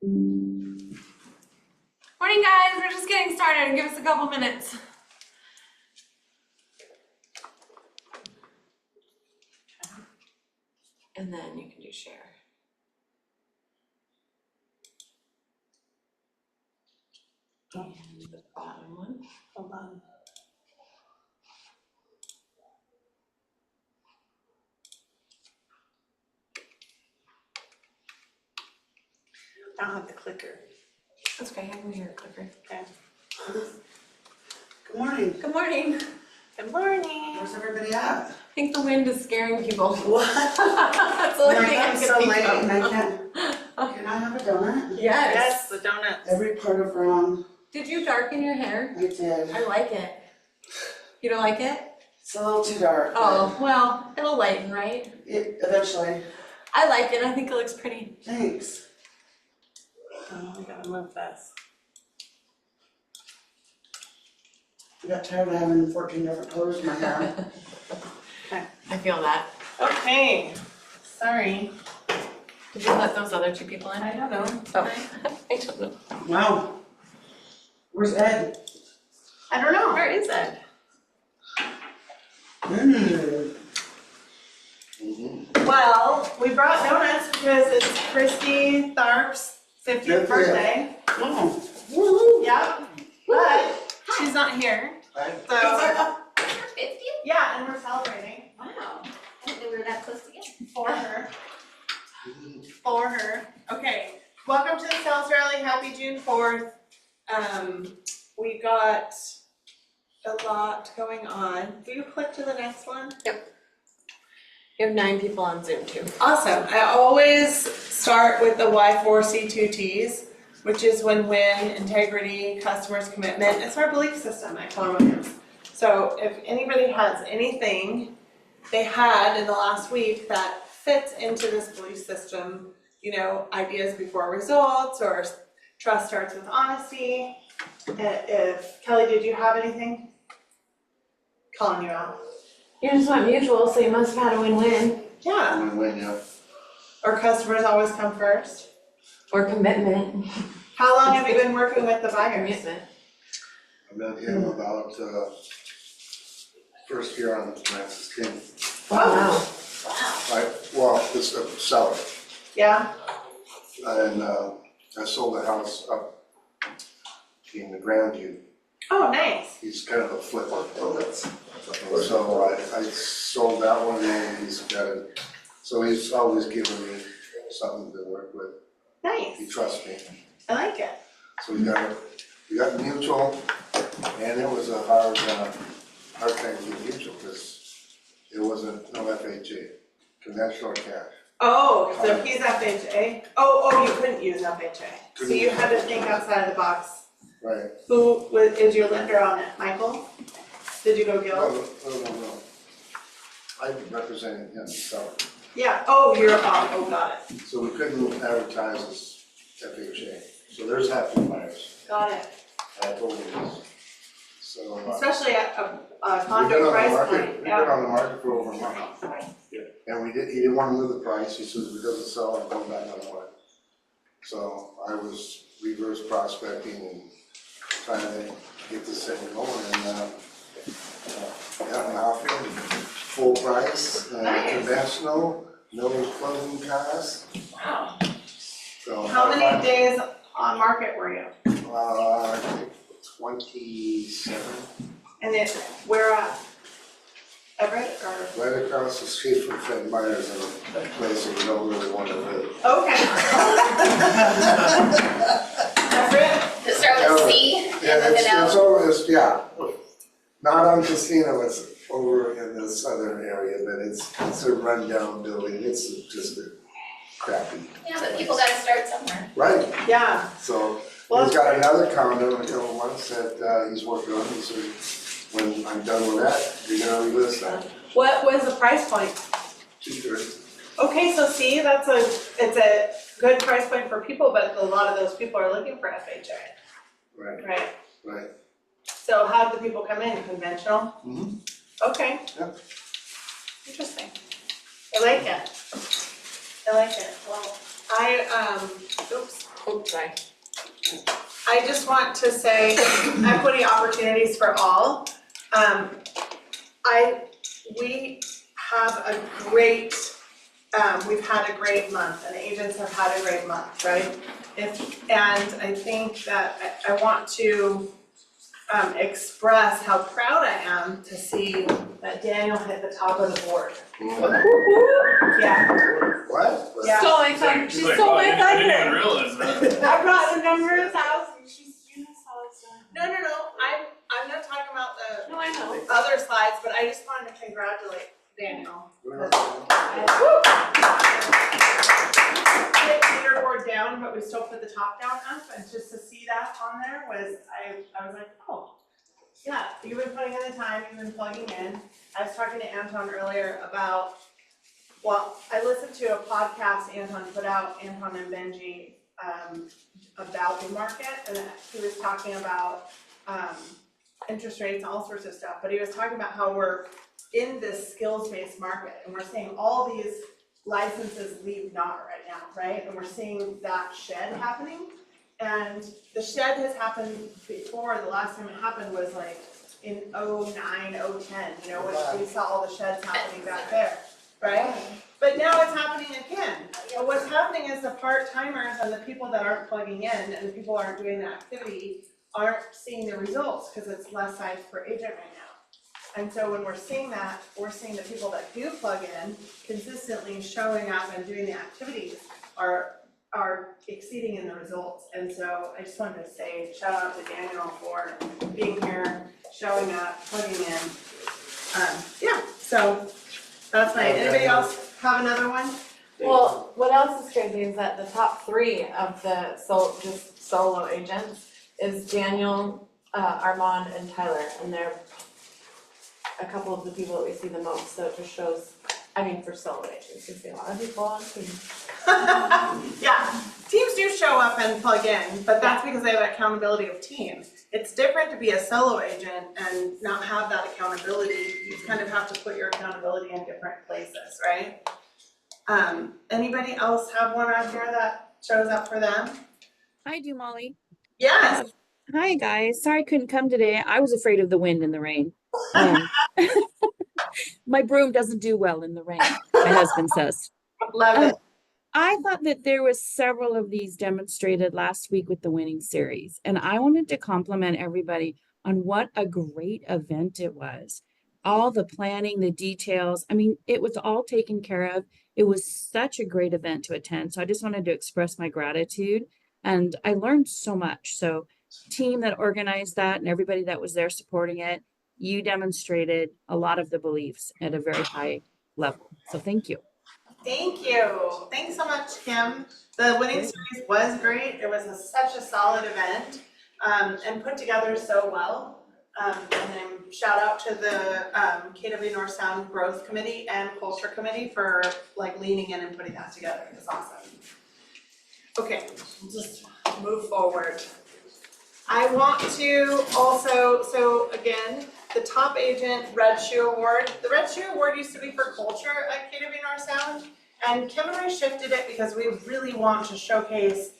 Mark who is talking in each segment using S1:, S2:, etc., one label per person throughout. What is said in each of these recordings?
S1: Morning, guys. We're just getting started. Give us a couple minutes. And then you can do share. And the bottom one.
S2: Hold on. I don't have the clicker.
S1: That's okay. I can hear it clicker.
S2: Okay.
S3: Good morning.
S1: Good morning.
S2: Good morning.
S3: Where's everybody at?
S1: I think the wind is scaring people.
S3: What?
S1: That's the only
S3: And
S1: thing
S3: I
S1: I
S3: got
S1: can
S3: so
S1: think
S3: late and
S1: of.
S3: I can't. Can I have a donut?
S1: Yes.
S2: Yes, the donuts.
S3: Every part of wrong.
S1: Did you darken your hair?
S3: I did.
S1: I like it. You don't like it?
S3: It's a little too dark.
S1: Oh, well, it'll lighten, right?
S3: Eventually.
S1: I like it. I think it looks pretty.
S3: Thanks.
S2: Oh, we gotta move this.
S3: I got tired of having 14 different colors in my hair.
S1: I feel that.
S2: Okay. Sorry.
S1: Did you let those other two people in?
S2: I don't know.
S1: Oh, I don't know.
S3: Wow. Where's Ed?
S2: I don't know.
S1: Where is Ed?
S2: Well, we brought donuts because it's Christy Tharp's 50th birthday.
S3: Oh. Woo-hoo.
S2: Yep. But she's not here.
S3: Right.
S2: So,
S4: 50th?
S2: yeah, and we're celebrating
S4: Wow. I didn't know we were that close together.
S2: for her. For her. Okay. Welcome to the sales rally. Happy June 4th. We got a lot going on. Do you click to the next one?
S1: You have 9 people on Zoom too.
S2: Awesome. I always start with the Y4C2Ts, which is win-win, integrity, customers, commitment. It's our belief system at Keller Williams. So if anybody has anything they had in the last week that fits into this belief system, you know, ideas before results or trust starts with honesty. If Kelly, did you have anything? Calling you out.
S1: You just went mutual, so you must have had a win-win.
S2: Yeah.
S3: Win-win, yeah.
S2: Or customers always come first.
S1: Or commitment.
S2: How long have you been working with the buyers?
S1: Commitment.
S5: I met him about first year on Francis King.
S1: Wow.
S5: Well, this seller,
S2: Yeah,
S5: and I sold the house up in the Grandview.
S2: oh, nice.
S5: He's kind of a flipper. So I sold that one and he's got it, so he's always giving me something to work with. He
S2: Nice,
S5: trusts me.
S2: I like it.
S5: So we got mutual, and it was a hard thing to get mutual because it wasn't no FHA, conventional or cash.
S2: Oh, so he's FHA? Oh, you couldn't use FHA. So you had to think outside the box.
S5: Right.
S2: Who is your lender on it, Michael? Did you go Gil?
S5: No. I represented him, so
S2: Yeah, oh, you're, oh, got it,
S5: so we couldn't advertise as FHA. So there's half the buyers.
S2: got it.
S5: I told him this. So
S2: Especially at a
S5: we've
S2: condo
S5: been on the
S2: price
S5: market,
S2: point,
S5: we've been
S2: yeah.
S5: on the market for over a month. And he didn't want to move the price, he says, if it doesn't sell, I'm going back on the market. So I was reverse prospecting and trying to get this thing going and got an offer, full price,
S2: Nice.
S5: conventional, no closing costs.
S2: Wow.
S5: So
S2: How many days on market were you?
S5: I think 27,
S2: And it, where at? Everett or?
S5: right across the street from Fred Meyer's in a place that we don't really want to live.
S2: Okay. Everett?
S4: Does it start with a C and
S5: Yeah,
S4: with an
S5: it's
S4: L?
S5: over, yeah, not on Casino, it's over in the southern area, but it's a rundown building, it's just a crappy.
S4: Yeah, but people gotta start somewhere.
S5: Right,
S2: Yeah.
S5: so
S2: Well,
S5: he's got another condo in a couple months that he's working on, he said, when I'm done with that, you're gonna relist that,
S2: what was the price point?
S5: 230.
S2: Okay, so see, it's a good price point for people, but a lot of those people are looking for FHA,
S5: Right,
S2: right?
S5: right.
S2: So how do the people come in, conventional?
S5: Mhm.
S2: Okay.
S5: Yep.
S2: Interesting. I like it. Well, oops,
S1: Oops, sorry.
S2: I just want to say equity opportunities for all. We have a great, we've had a great month and agents have had a great month, right? And I think that I want to express how proud I am to see that Daniel hit the top of the board. Yeah,
S5: What?
S2: Yeah.
S1: So excited, she's so
S6: I didn't even
S1: excited.
S6: realize that.
S2: I brought the numbers out.
S1: You know how it's done.
S2: No, I'm not talking about the
S1: No, I know.
S2: other slides, but I just wanted to congratulate Daniel. Hit leaderboard down, but we still put the top down up, and just to see that on there was, I was like, oh, yeah, you've been putting in the time, you've been plugging in. I was talking to Anton earlier about, well, I listened to a podcast Anton put out, Anton and Benji, about the market, and he was talking about, interest rates and all sorts of stuff, but he was talking about how we're in this skills-based market, and we're seeing all these licenses leave NAR right now, right? And we're seeing that shed happening. And the shed has happened before. The last time it happened was like in 09, 010, you know, when we saw all the sheds happening back there, right? But now it's happening again. But what's happening is the part-timers and the people that aren't plugging in and the people aren't doing the activity aren't seeing the results because it's less size per agent right now. And so when we're seeing that, we're seeing the people that do plug in consistently showing up and doing the activities are exceeding in the results. And so I just wanted to say shout out to Daniel for being here, showing up, plugging in. Yeah, so that's my, anybody else have another one?
S1: Well, what else is crazy is that the top 3 of the just solo agents is Daniel, Armand, and Tyler, and they're a couple of the people that we see the most, so it just shows, I mean, for solo agents, we see a lot of people on teams.
S2: Yeah, teams do show up and plug in, but that's because they have accountability of teams. It's different to be a solo agent and not have that accountability. You kind of have to put your accountability in different places, right? Anybody else have one out here that shows up for them?
S7: I do, Molly.
S2: Yes.
S7: Hi, guys. Sorry I couldn't come today. I was afraid of the wind and the rain. My broom doesn't do well in the rain, my husband says.
S2: Love it.
S7: I thought that there was several of these demonstrated last week with the winning series, and I wanted to compliment everybody on what a great event it was. All the planning, the details, I mean, it was all taken care of. It was such a great event to attend. So I just wanted to express my gratitude, and I learned so much. So team that organized that and everybody that was there supporting it, you demonstrated a lot of the beliefs at a very high level. So thank you.
S2: Thank you. Thanks so much, Kim. The winning series was great. It was such a solid event and put together so well. And then shout out to the KW North Sound Growth Committee and Culture Committee for like leaning in and putting that together. It's awesome. Okay, just move forward. I want to also, so again, the top agent Red Shoe Award. The Red Shoe Award used to be for culture at KW North Sound, and Kim and I shifted it because we really want to showcase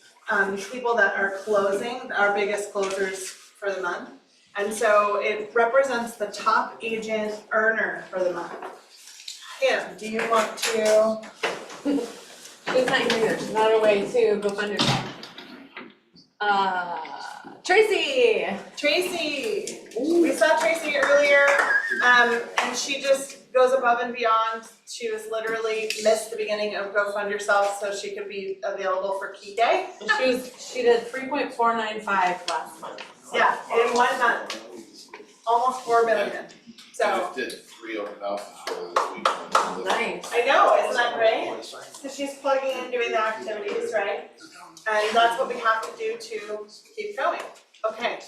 S2: people that are closing, our biggest closers for the month. And so it represents the top agent earner for the month. Kim, do you want to?
S1: She's not here, she's not away to go find her. Tracy!
S2: Tracy, we saw Tracy earlier, and she just goes above and beyond. She was literally missed the beginning of Go Fund Yourself so she could be available for Key Day.
S1: And she did 3.495 last month. So.
S2: Yeah, in 1 month, almost 4 million. So,
S8: We just did 3 open houses for this week.
S1: Nice.
S2: I know, isn't that great? So she's plugging in, doing the activities, right? And that's what we have to do to keep going. Okay.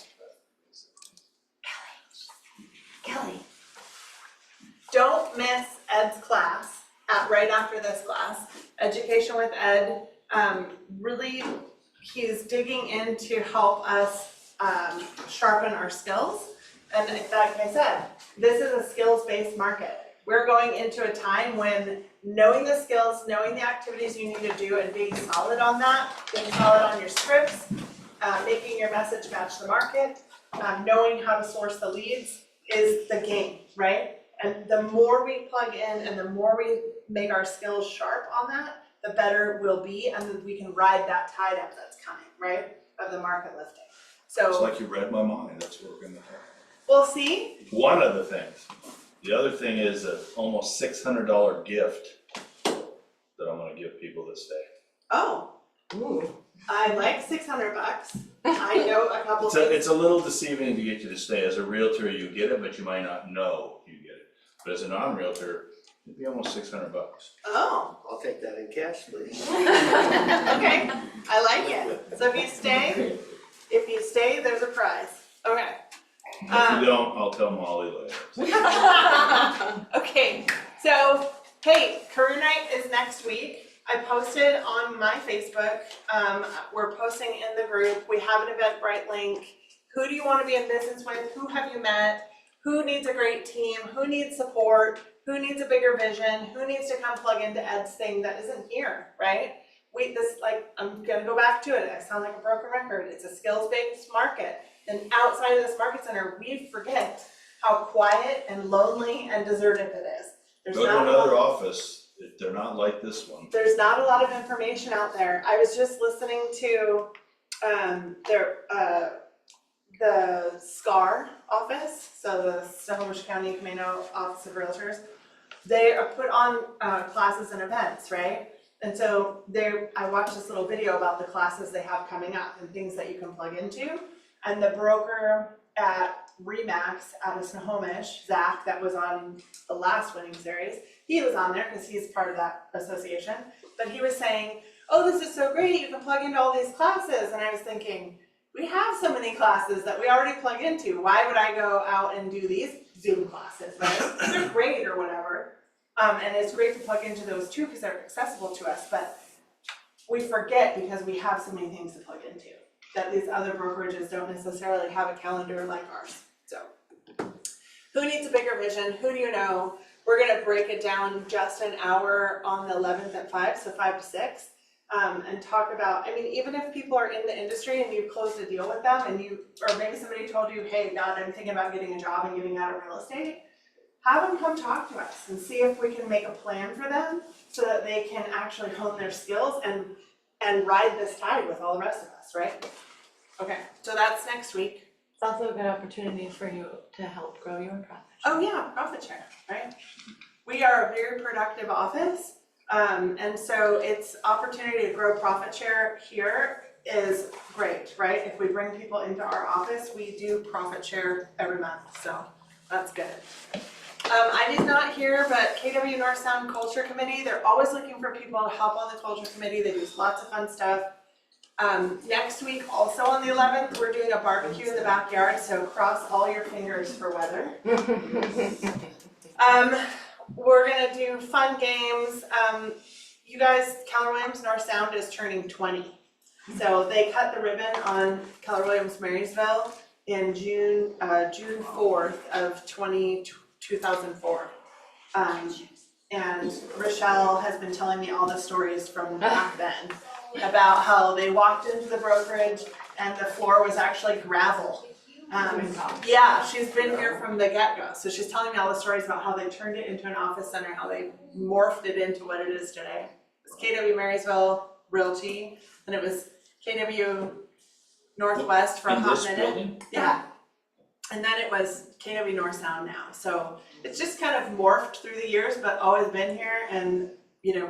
S4: Kelly.
S2: Don't miss Ed's class right after this class. Education with Ed, really, he's digging in to help us sharpen our skills. And like I said, this is a skills-based market. we're going into a time when knowing the skills, knowing the activities you need to do and being solid on that, being solid on your scripts, making your message match the market, knowing how to source the leads is the game, right? And the more we plug in and the more we make our skills sharp on that, the better we'll be, and then we can ride that tide up that's coming, right? Of the market lifting.
S6: It's
S2: So
S6: like you read my mind, that's what we're gonna have.
S2: we'll see.
S6: One of the things. The other thing is a almost $600 gift that I'm gonna give people this day.
S2: Oh, I like $600. I know a couple things.
S6: It's a little deceiving to get you to stay. As a realtor, you get it, but you might not know you get it. But as a non-realtor, it'd be almost $600.
S2: Oh,
S9: I'll take that in cash, please.
S2: okay, I like it. So if you stay, there's a prize. Okay.
S6: And if you don't, I'll tell Molly later.
S2: Okay, so, hey, career night is next week. I posted on my Facebook, we're posting in the group, we have an Eventbrite link. Who do you wanna be in business with? Who have you met? Who needs a great team? Who needs support? Who needs a bigger vision? Who needs to come plug into Ed's thing that isn't here, right? I'm gonna go back to it, I sound like a broken record, it's a skills-based market. And outside of this market center, we forget how quiet and lonely and deserted it is. There's
S6: Go to
S2: not a
S6: another
S2: lot-
S6: office, if they're not like this one.
S2: There's not a lot of information out there. I was just listening to the SCAR office, so the Snohomish County Camino Office of Realtors. They are put on classes and events, right? And so I watched this little video about the classes they have coming up and things that you can plug into. And the broker at Remax out of Snohomish, Zach, that was on the last winning series, he was on there because he's part of that association. But he was saying, oh, this is so great, you can plug into all these classes. And I was thinking, we have so many classes that we already plug into. Why would I go out and do these Zoom classes, right? They're great or whatever. And it's great to plug into those too because they're accessible to us. But we forget because we have so many things to plug into that these other brokerages don't necessarily have a calendar like ours. So who needs a bigger vision? Who do you know? We're gonna break it down just an hour on the 11th at 5, so 5 to 6. And talk about, I mean, even if people are in the industry and you've closed a deal with them and or maybe somebody told you, hey, Dad, I'm thinking about getting a job and getting out of real estate, have them come talk to us and see if we can make a plan for them so that they can actually hone their skills and ride this tide with all the rest of us, right? Okay, so that's next week.
S1: It's also a good opportunity for you to help grow your profit.
S2: Oh yeah, profit share, right? We are a very productive office. And so it's opportunity to grow profit share here is great, right? If we bring people into our office, we do profit share every month, so that's good. I did not hear, but KW North Sound Culture Committee, they're always looking for people to help on the culture committee. They do lots of fun stuff. Next week, also on the 11th, we're doing a barbecue in the backyard, so cross all your fingers for weather. We're gonna do fun games. You guys, Keller Williams North Sound is turning 20. So they cut the ribbon on Keller Williams Marysville in June 4th of 2004. And Rochelle has been telling me all the stories from back then about how they walked into the brokerage and the floor was actually gravel. Yeah, she's been here from the get-go, so she's telling me all the stories about how they turned it into an office center, how they morphed it into what it is today. It was KW Marysville Realty, and it was KW Northwest for a hot minute.
S6: building?
S2: Yeah. And then it was KW North Sound now, so it's just kind of morphed through the years, but always been here and,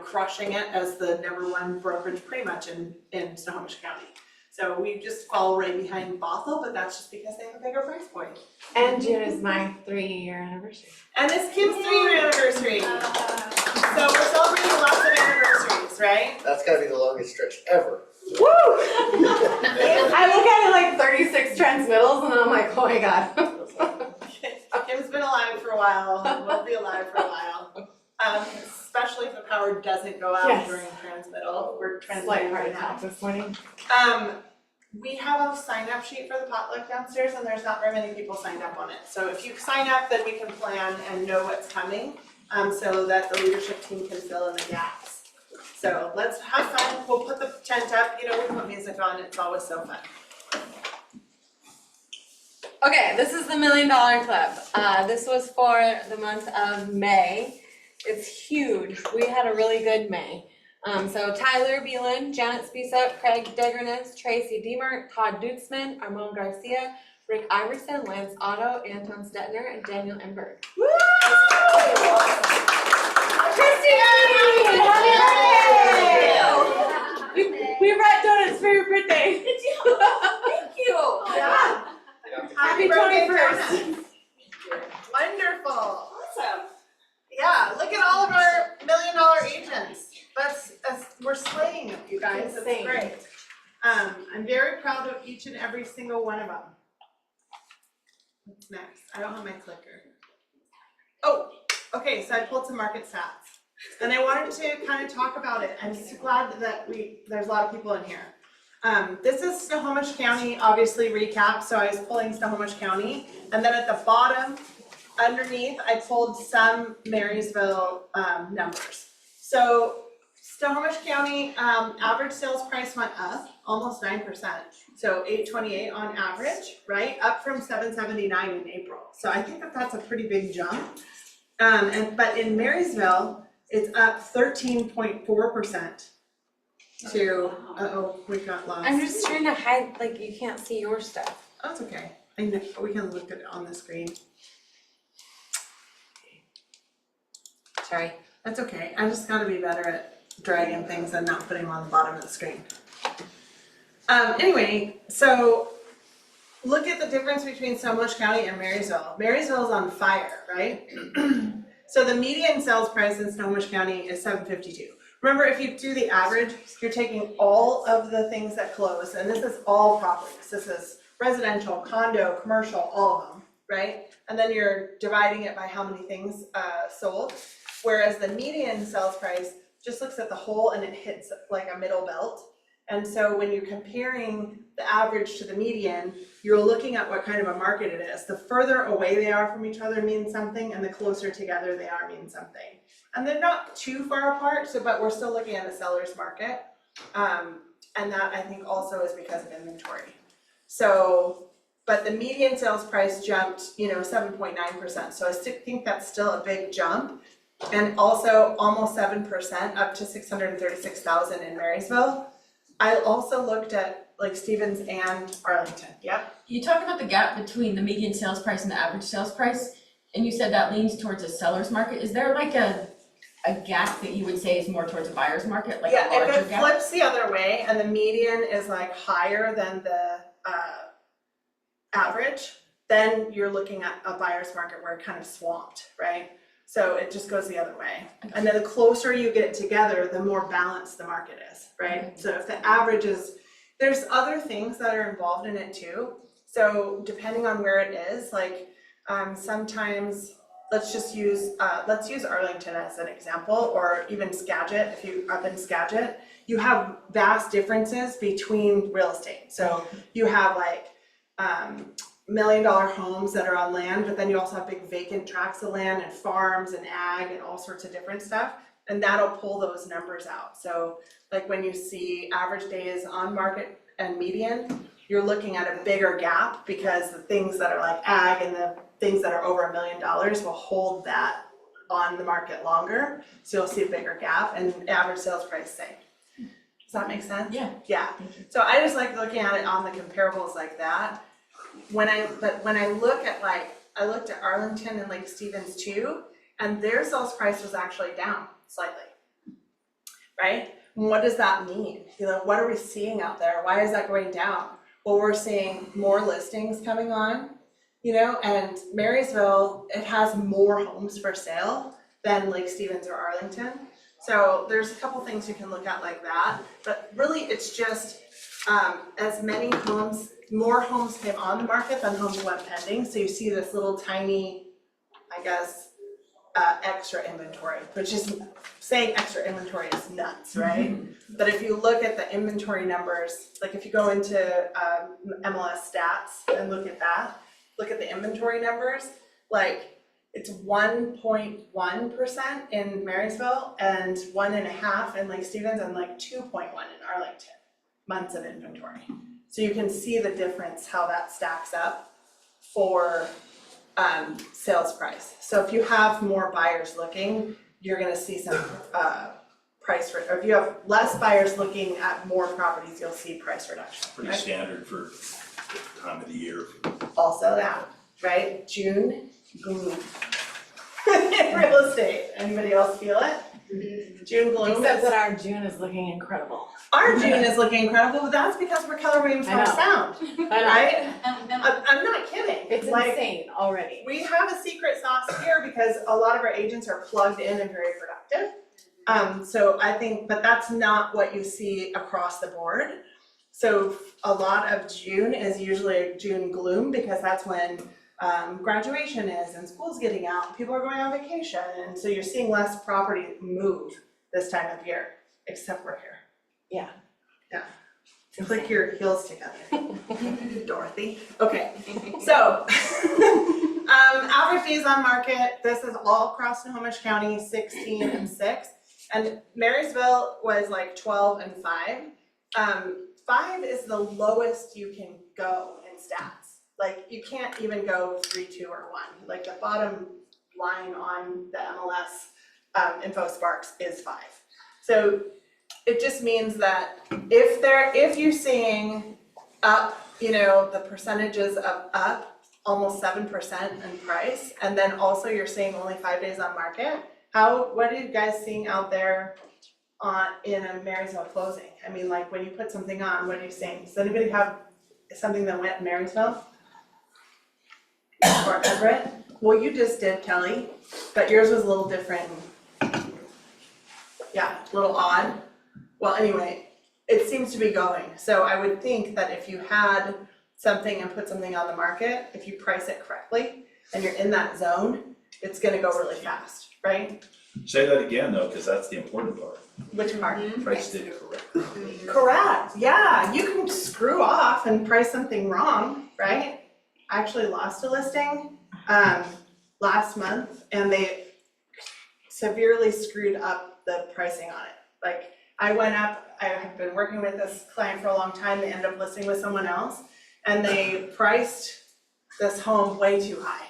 S2: crushing it as the #1 brokerage pretty much in Snohomish County. So we just fall right behind Bothell, but that's just because they have a bigger price point.
S1: And June is my 3-year anniversary.
S2: And it's Kim's 3-year anniversary. So we're celebrating lots of anniversaries, right?
S9: That's gotta be the longest stretch ever.
S1: Woo! I look at it like 36 transmittals and then I'm like, oh my god.
S2: Kim's been alive for a while, will be alive for a while. Especially if the power doesn't go out
S1: Yes.
S2: during transmittal, we're
S1: Slight
S2: transmitting
S1: heart
S2: right now.
S1: attack this morning.
S2: We have a sign-up sheet for the potluck downstairs and there's not very many people signed up on it. So if you sign up, then we can plan and know what's coming. so that the leadership team can fill in the gaps. So let's have fun, we'll put the tent up, you know, we put music on, it's always so fun.
S1: Okay, this is the $1 Million Club. This was for the month of May. It's huge. We had a really good May. So Tyler Beelan, Janet Spisup, Craig Degernes, Tracy Deemer, Todd Dutzman, Armand Garcia, Rick Iverson, Lance Otto, Anton Stetner, and Daniel Emberg.
S2: Woo!
S1: We brought donuts for your birthday.
S4: Thank you.
S2: Yeah.
S1: Happy
S2: birthday,
S1: 21st.
S2: Jonah. Wonderful.
S4: Awesome.
S2: Yeah, look at all of our $1 million agents. That's, we're slaying it, you guys, that's
S1: Insane.
S2: great. I'm very proud of each and every single one of them. What's next? I don't have my clicker. Oh, okay, so I pulled some market stats. And I wanted to kind of talk about it. I'm so glad that there's a lot of people in here. This is Snohomish County, obviously recap, so I was pulling Snohomish County. And then at the bottom, underneath, I pulled some Marysville numbers. So Snohomish County, average sales price went up almost 9%. So $828 on average, right? Up from $779 in April. So I think that that's a pretty big jump. But in Marysville, it's up 13.4% to, uh-oh, we got lost.
S1: I'm just trying to hide, like, you can't see your stuff.
S2: Oh, it's okay. I know, we can look at it on the screen.
S1: Sorry.
S2: That's okay. I just gotta be better at dragging things and not putting them on the bottom of the screen. Anyway, so look at the difference between Snohomish County and Marysville. Marysville is on fire, right? So the median sales price in Snohomish County is $752. Remember, if you do the average, you're taking all of the things that close, and this is all properties. This is residential, condo, commercial, all of them, right? And then you're dividing it by how many things sold. Whereas the median sales price just looks at the whole and it hits like a middle belt. And so when you're comparing the average to the median, you're looking at what kind of a market it is. The further away they are from each other means something, and the closer together they are means something. And they're not too far apart, but we're still looking at a seller's market. And that I think also is because of inventory. So, but the median sales price jumped, 7.9%. So I still think that's still a big jump. And also almost 7% up to 636,000 in Marysville. I also looked at like Stevens and Arlington. Yep.
S10: You talk about the gap between the median sales price and the average sales price, and you said that leans towards a seller's market. Is there like a gap that you would say is more towards a buyer's market, like a
S2: Yeah,
S10: larger
S2: if it
S10: gap?
S2: flips the other way and the median is like higher than the average, then you're looking at a buyer's market where it kind of swamped, right? So it just goes the other way. And then the closer you get together, the more balanced the market is, right? So if the average is, there's other things that are involved in it too. So depending on where it is, like sometimes let's use Arlington as an example, or even Skagit. If you're up in Skagit, you have vast differences between real estate. So you have like $1 million homes that are on land, but then you also have big vacant tracts of land and farms and ag and all sorts of different stuff, and that'll pull those numbers out. So like when you see average days on market and median, you're looking at a bigger gap because the things that are like ag and the things that are over $1 million will hold that on the market longer. So you'll see a bigger gap and average sales price same. Does that make sense?
S10: Yeah.
S2: Yeah. So I just like looking at it on the comparables like that. When I look at I looked at Arlington and Lake Stevens too, and their sales price was actually down slightly, right? And what does that mean? What are we seeing out there? Why is that going down? Well, we're seeing more listings coming on, and Marysville, it has more homes for sale than Lake Stevens or Arlington. So there's a couple things you can look at like that, but really it's just as many homes, more homes came on the market than homes went pending. So you see this little tiny, extra inventory, which is saying extra inventory is nuts, right? Mm-hmm. But if you look at the inventory numbers, like if you go into MLS stats and look at the inventory numbers, like It's 1.1% in Marysville and 1.5% in Lake Stevens and like 2.1 in Arlington months of inventory. So you can see the difference, how that stacks up for sales price. So if you have more buyers looking, you're gonna see some or if you have less buyers looking at more properties, you'll see price reduction,
S6: Pretty
S2: right?
S6: standard for the time of the year.
S2: Also that, right? June, gloom. In real estate, anybody else feel it? June gloom
S1: Except
S2: is,
S1: that our June is looking incredible.
S2: our June is looking incredible, but that's because we're Keller Williams
S1: I know.
S2: Farm Sound, right? I'm not kidding.
S1: It's
S2: Like,
S1: insane already.
S2: we have a secret sauce here because a lot of our agents are plugged in and very productive. So I think, but that's not what you see across the board. So a lot of June is usually a June gloom because that's when graduation is and school's getting out, people are going on vacation, and so you're seeing less property move this time of year, except we're here.
S1: Yeah.
S2: Yeah. Click your heels together, Dorothy. Okay, so average days on market, this is all across Snohomish County, 16 and 6. And Marysville was like 12 and 5. 5 is the lowest you can go in stats. Like you can't even go 3, 2, or 1. Like the bottom line on the MLS InfoSparks is 5. So it just means that if you're seeing up, you know, the percentages of up almost 7% in price, and then also you're seeing only 5 days on market, what are you guys seeing out there in a Marysville closing? I mean, like when you put something on, what are you seeing? Does anybody have something that went in Marysville? Or Everett? Well, you just did, Kelly, but yours was a little different. Yeah, a little odd. Well, anyway, it seems to be going. So I would think that if you had something and put something on the market, if you price it correctly and you're in that zone, it's gonna go really fast, right?
S6: Say that again though, because that's the important part.
S2: Which part?
S6: Price it correctly.
S2: Correct, yeah, you can screw off and price something wrong, right? I actually lost a listing last month and they severely screwed up the pricing on it. Like I went up, I have been working with this client for a long time, they ended up listing with someone else and they priced this home way too high.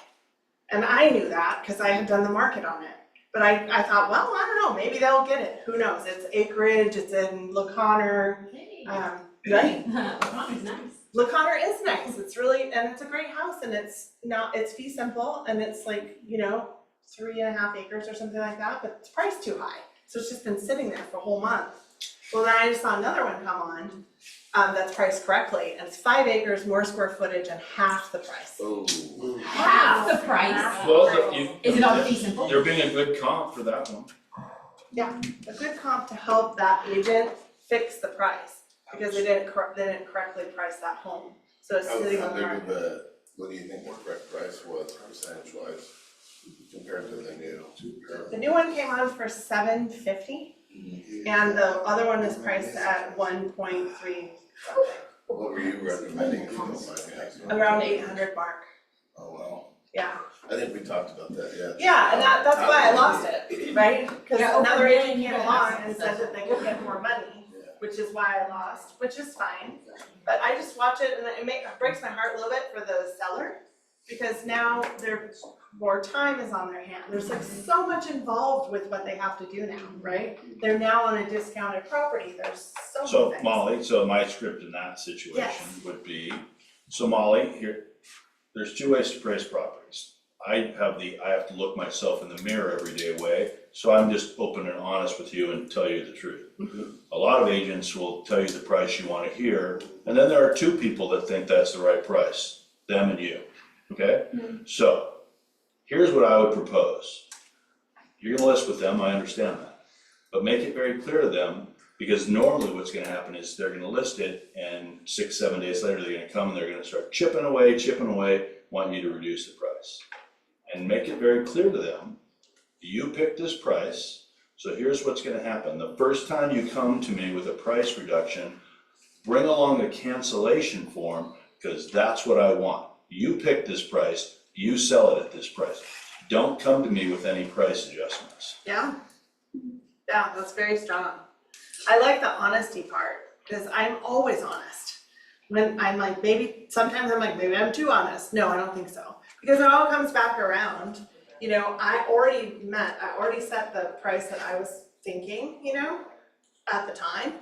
S2: And I knew that because I had done the market on it. But I thought, well, I don't know, maybe they'll get it, who knows? It's acreage, it's in La Conner, right?
S10: Connor's nice.
S2: La Conner is nice, it's really, and it's a great house and it's fee simple and it's like, you know, 3.5 acres or something like that, but it's priced too high. So it's just been sitting there for a whole month. Well, then I just saw another one come on, that's priced correctly, and it's 5 acres, more square footage, and half the price.
S8: Oh.
S10: Half the price.
S6: Well,
S10: Is it all fee simple?
S6: they're being a good comp for that one.
S2: A good comp to help that agent fix the price, because they didn't correctly price that home, so it's sitting on the market.
S8: What do you think the correct price was percentage wise compared to the new?
S2: The new one came on for $750, and the other one is priced at 1.3,
S8: What were you recommending if you don't mind me asking?
S2: around 800 mark,
S8: Oh, wow.
S2: yeah.
S8: I think we talked about that, yeah.
S2: Yeah, and that's why I lost it, right? Because
S10: Yeah, over
S2: another
S10: a
S2: agent
S10: million
S2: came
S10: you
S2: along
S10: guys.
S2: and said that they could get more money,
S8: Yeah.
S2: which is why I lost, which is fine. But I just watch it and it breaks my heart a little bit for the seller, because now more time is on their hand. There's like so much involved with what they have to do now, right? They're now on a discounted property, there's so many
S6: So
S2: things.
S6: Molly, so my script in that situation
S2: Yes.
S6: would be, so Molly, here, there's 2 ways to price properties. I have to look myself in the mirror every day way, so I'm just open and honest with you and tell you the truth. A lot of agents will tell you the price you wanna hear, and then there are 2 people that think that's the right price, them and you, okay? So, here's what I would propose. You're gonna list with them, I understand that, but make it very clear to them, because normally what's gonna happen is they're gonna list it, and 6, 7 days later, they're gonna come and they're gonna start chipping away, wanting you to reduce the price. And make it very clear to them, you picked this price, so here's what's gonna happen. The first time you come to me with a price reduction, bring along a cancellation form, because that's what I want. You picked this price, you sell it at this price. don't come to me with any price adjustments.
S2: Yeah, that's very strong. I like the honesty part, because I'm always honest. When I'm like, sometimes I'm like, maybe I'm too honest. No, I don't think so. Because it all comes back around. You know, I already set the price that I was thinking, you know, at the time.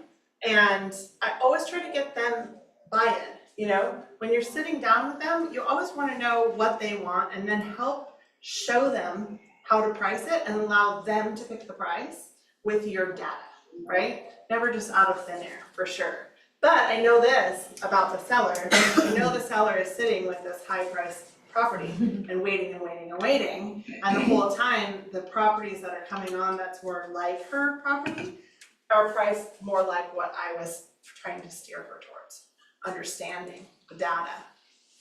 S2: And I always try to get them buy-in, you know? When you're sitting down with them, you always wanna know what they want and then help show them how to price it and allow them to pick the price with your data, right? Never just out of thin air, for sure. But I know this about the seller. I know the seller is sitting with this high-priced property and waiting and waiting and waiting. And the whole time, the properties that are coming on that's more like her property are priced more like what I was trying to steer her towards. Understanding the data.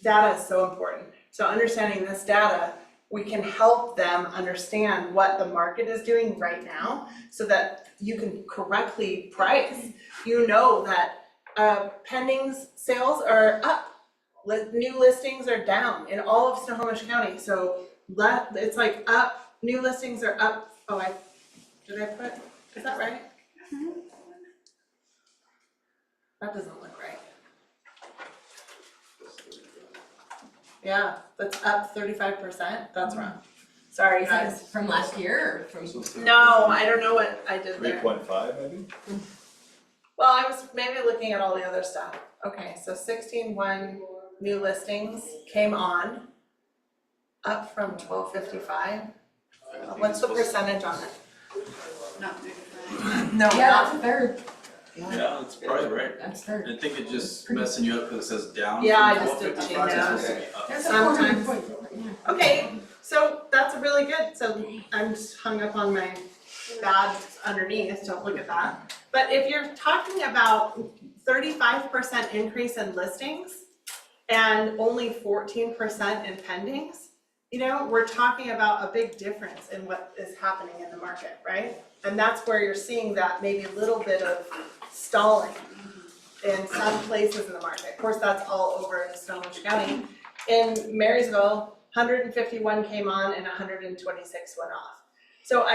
S2: Data is so important. So understanding this data, we can help them understand what the market is doing right now so that you can correctly price. You know that pending sales are up, new listings are down in all of Snohomish County. So it's like up, new listings are up. Is that right? That doesn't look right. Yeah, that's up 35%, that's wrong. Sorry,
S10: Is that
S2: guys.
S10: from last year or from?
S2: No, I don't know what I did there.
S6: 3.5 maybe?
S2: Well, I was maybe looking at all the other stuff. Okay, so 16.1 new listings came on, up from 1255. What's the percentage on it?
S3: Not
S2: No,
S10: Yeah, that's a third,
S11: Yeah, that's probably right.
S10: that's third.
S11: I think it just messing you up because it says down.
S2: Yeah, I
S11: from
S2: just did
S11: 1255,
S2: change
S11: it's
S2: that.
S11: supposed to be up.
S10: There's a
S2: Sometimes.
S10: 400 point, yeah.
S2: Okay, so that's really good. So I'm just hung up on my bad underneath, don't look at that. But if you're talking about 35% increase in listings and only 14% in pendings, you know, we're talking about a big difference in what is happening in the market, right? And that's where you're seeing that maybe a little bit of stalling in some places in the market. Of course, that's all over in Snohomish County. In Marysville, 151 came on and 126 went off. So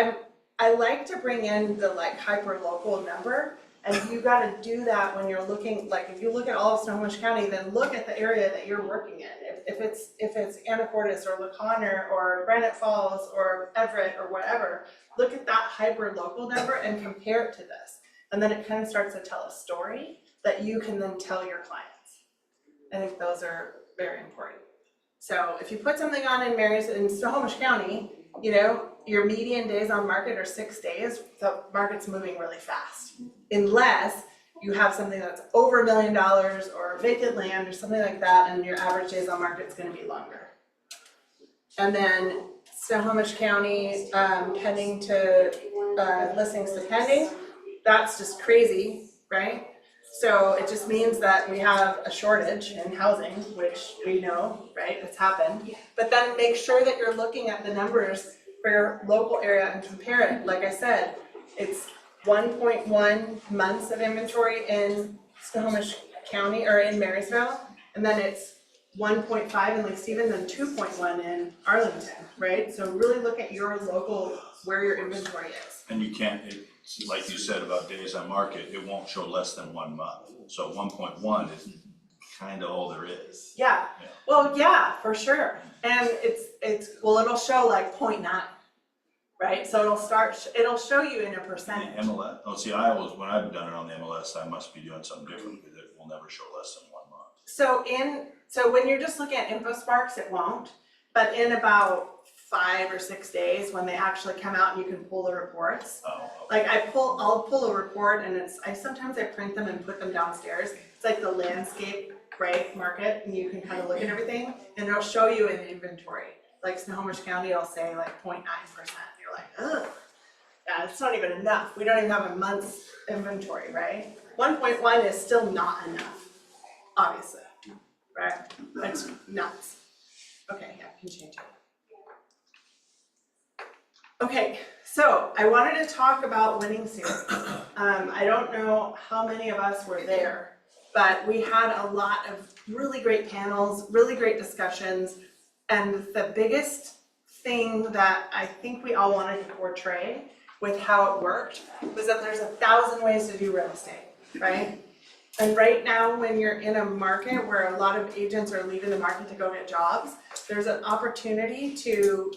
S2: I like to bring in the like hyper local number, and you gotta do that when you're looking, like if you look at all of Snohomish County, then look at the area that you're working in. If it's Anacortes or La Conner or Granite Falls or Everett or whatever, look at that hyper local number and compare it to this. And then it kind of starts to tell a story that you can then tell your clients. I think those are very important. So if you put something on in Snohomish County, you know, your median days on market are 6 days, the market's moving really fast. Unless you have something that's over $1 million or vacant land or something like that, and your average days on market is gonna be longer. And then Snohomish County, pending to, listings to pending, that's just crazy, right? So it just means that we have a shortage in housing, which we know, right, it's happened. But then make sure that you're looking at the numbers for your local area and compare it. Like I said, it's 1.1 months of inventory in Snohomish County or in Marysville, and then it's 1.5 in Lake Stevens and 2.1 in Arlington, right? So really look at your local, where your inventory is.
S6: And you can't, like you said about days on market, it won't show less than 1 month. So 1.1 is kind of all there is.
S2: Yeah,
S6: Yeah.
S2: well, yeah, for sure. And it'll show like 0.9, right? So it'll show you in a percentage.
S6: The MLS, oh, see, I always, when I've done it on the MLS, I must be doing something different because it will never show less than 1 month.
S2: So when you're just looking at InfoSparks, it won't, but in about 5 or 6 days, when they actually come out and you can pull the reports.
S6: Oh, okay.
S2: Like I'll pull a report and sometimes I print them and put them downstairs. It's like the landscape, right, market, and you can kind of look at everything and it'll show you in inventory. Like Snohomish County, it'll say like 0.9%. You're like, ugh, yeah, it's not even enough. We don't even have a month's inventory, right? 1.1 is still not enough, obviously, right? It's nuts. Okay, yeah, can change it. Okay, so I wanted to talk about winning series. I don't know how many of us were there, but we had a lot of really great panels, really great discussions, and the biggest thing that I think we all wanted to portray with how it worked was that there's 1,000 ways to do real estate, right? And right now, when you're in a market where a lot of agents are leaving the market to go get jobs, there's an opportunity to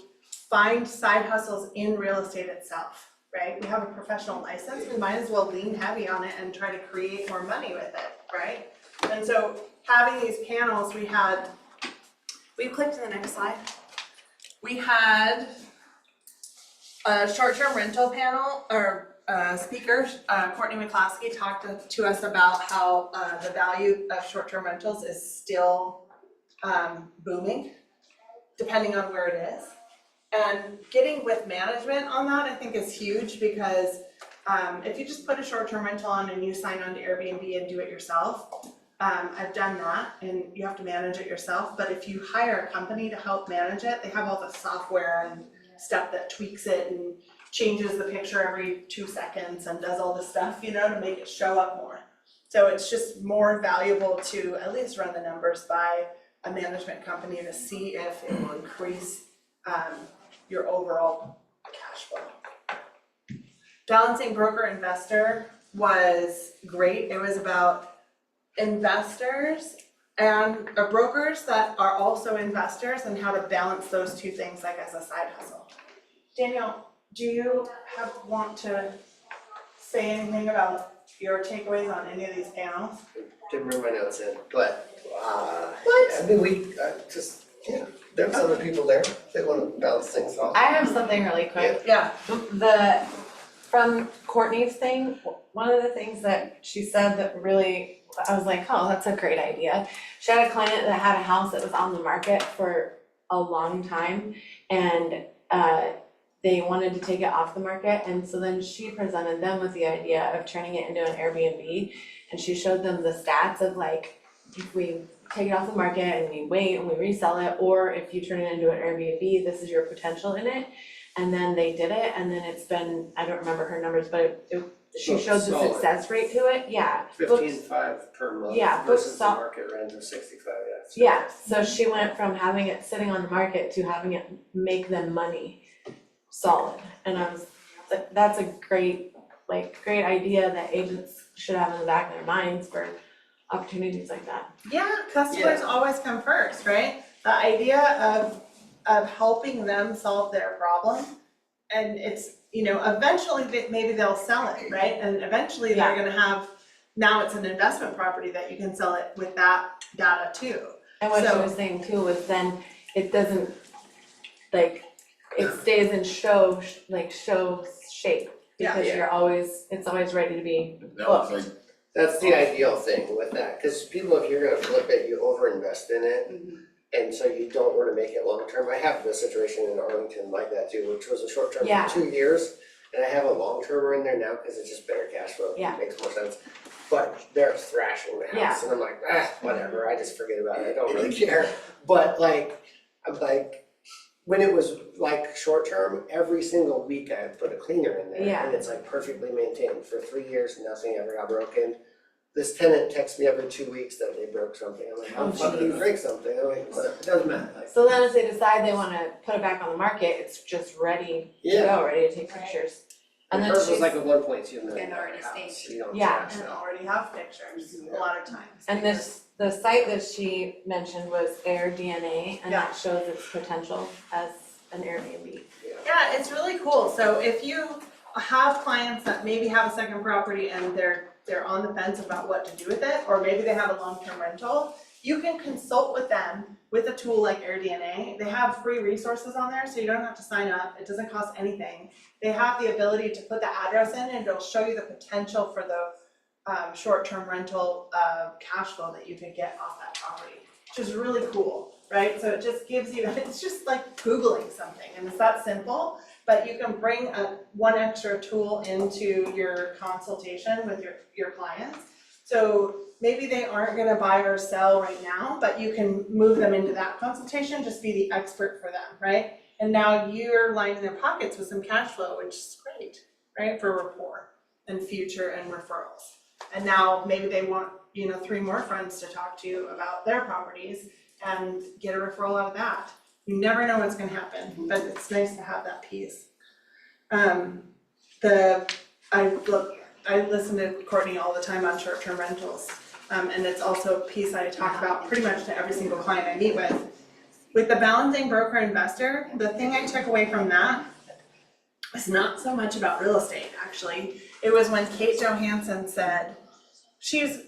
S2: find side hustles in real estate itself, right? We have a professional license, we might as well lean heavy on it and try to create more money with it, right? And so having these panels, we clicked to the next slide. We had a short-term rental panel, or speaker, Courtney McCloskey talked to us about how the value of short-term rentals is still booming, depending on where it is. And getting with management on that, I think, is huge, because if you just put a short-term rental on and you sign on to Airbnb and do it yourself, I've done that, and you have to manage it yourself. But if you hire a company to help manage it, they have all the software and stuff that tweaks it and changes the picture every 2 seconds and does all this stuff, you know, to make it show up more. So it's just more valuable to at least run the numbers by a management company to see if it will increase your overall cash flow. Balancing broker investor was great. It was about investors and brokers that are also investors and how to balance those two things, like as a side hustle. Daniel, do you want to say anything about your takeaways on any of these panels?
S9: Didn't bring my notes in, but,
S2: What?
S9: I mean, there's other people there, they wanna balance things off.
S1: I have something really quick.
S2: Yeah.
S1: From Courtney's thing, one of the things that she said that really, I was like, oh, that's a great idea. She had a client that had a house that was on the market for a long time, and they wanted to take it off the market, and so then she presented them with the idea of turning it into an Airbnb, and she showed them the stats of like, if we take it off the market and we wait and we resell it, or if you turn it into an Airbnb, this is your potential in it. And then they did it, and then it's been, I don't remember her numbers, but she showed the
S9: Solid.
S1: success rate to it, yeah.
S9: 15.5 per month
S1: Yeah,
S9: versus the
S1: sol-
S9: market rent of 65,
S1: Yeah, so she went from having it sitting on the market to having it make them money solid. And I was like, that's a great idea that agents should have in the back of their minds for opportunities like that.
S2: Yeah, customers always come first, right? The idea of helping them solve their problem, and it's, you know, eventually maybe they'll sell it, right? And eventually they're gonna have, now it's an investment property that you can sell it with that data too.
S1: And what she
S2: So-
S1: was saying too was then it doesn't, like, it stays in show shape.
S2: Yeah.
S1: Because it's always ready to be
S8: That was like,
S9: That's the ideal thing with that, cause people, if you're gonna flip it, you overinvest in it. And so you don't wanna make it long-term. I have the situation in Arlington like that too, which was a short-term
S1: Yeah.
S9: for 2 years. And I have a long-termer in there now, cause it's just better cash flow,
S1: Yeah.
S9: it makes more sense. But they're thrashing the house and I'm like, whatever, I just forget about it, I don't really care. But like, I'm like, when it was like short-term, every single week I would put a cleaner in there.
S1: Yeah.
S9: And it's like perfectly maintained for 3 years, nothing ever got broken. This tenant texts me every 2 weeks that they broke something, I'm like, how the fuck did you break something? I'm like, whatever, it doesn't matter, like,
S1: So then if they decide they wanna put it back on the market, it's just ready to
S9: yeah.
S1: go, ready to take pictures. And then
S9: Hers was
S1: she's,
S9: like a 1.2 million
S4: And already
S9: house,
S4: staged.
S9: so you don't
S1: Yeah.
S9: trash
S2: And
S9: it.
S2: already have pictures a lot of times.
S1: and the site that she mentioned was AirDNA, and
S2: Yeah.
S1: that shows its potential as an Airbnb.
S2: Yeah, it's really cool. So if you have clients that maybe have a second property and they're on the fence about what to do with it, or maybe they have a long-term rental, you can consult with them with a tool like AirDNA. They have free resources on there, so you don't have to sign up. It doesn't cost anything. They have the ability to put the address in, and it'll show you the potential for the short-term rental cash flow that you could get off that property, which is really cool, right? So it just gives you, it's just like Googling something, and it's that simple, but you can bring one extra tool into your consultation with your clients. So maybe they aren't gonna buy or sell right now, but you can move them into that consultation, just be the expert for them, right? And now you're lining their pockets with some cash flow, which is great, right, for rapport and future and referrals. And now maybe they want, 3 more friends to talk to about their properties and get a referral out of that. You never know what's gonna happen, but it's nice to have that piece. I listen to Courtney all the time on short-term rentals. And it's also a piece I talk about pretty much to every single client I meet with. With the balancing broker investor, the thing I took away from that was not so much about real estate, actually. It was when Kate Johansson said, she's